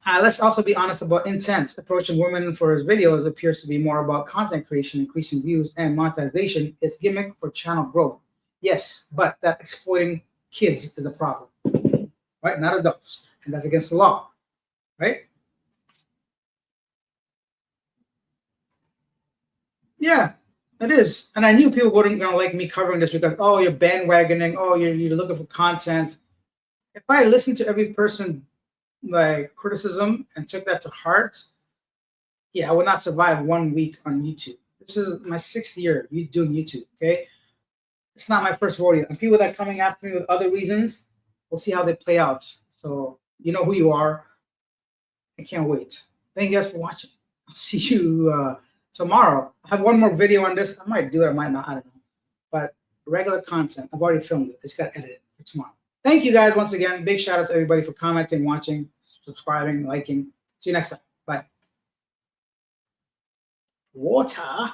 let's also be honest about intent. Approaching women for his videos appears to be more about content creation, increasing views, and monetization. It's gimmick for channel growth. Yes, but that exploiting kids is a problem, right? Not adults, and that's against the law, right? Yeah, it is. And I knew people wouldn't gonna like me covering this because, oh, you're bandwagoning, oh, you're looking for content. If I listened to every person like criticism and took that to heart, yeah, I would not survive 1 week on YouTube. This is my 6th year doing YouTube. Okay, it's not my first rodeo. And people that are coming after me with other reasons, we'll see how they play out. So you know who you are. I can't wait. Thank you guys for watching. I'll see you tomorrow. I have one more video on this. I might do it, I might not. I don't know. But regular content. I've already filmed it. I just got to edit it for tomorrow. Thank you guys once again. Big shout out to everybody for commenting, watching, subscribing, liking. See you next time. Bye. Water.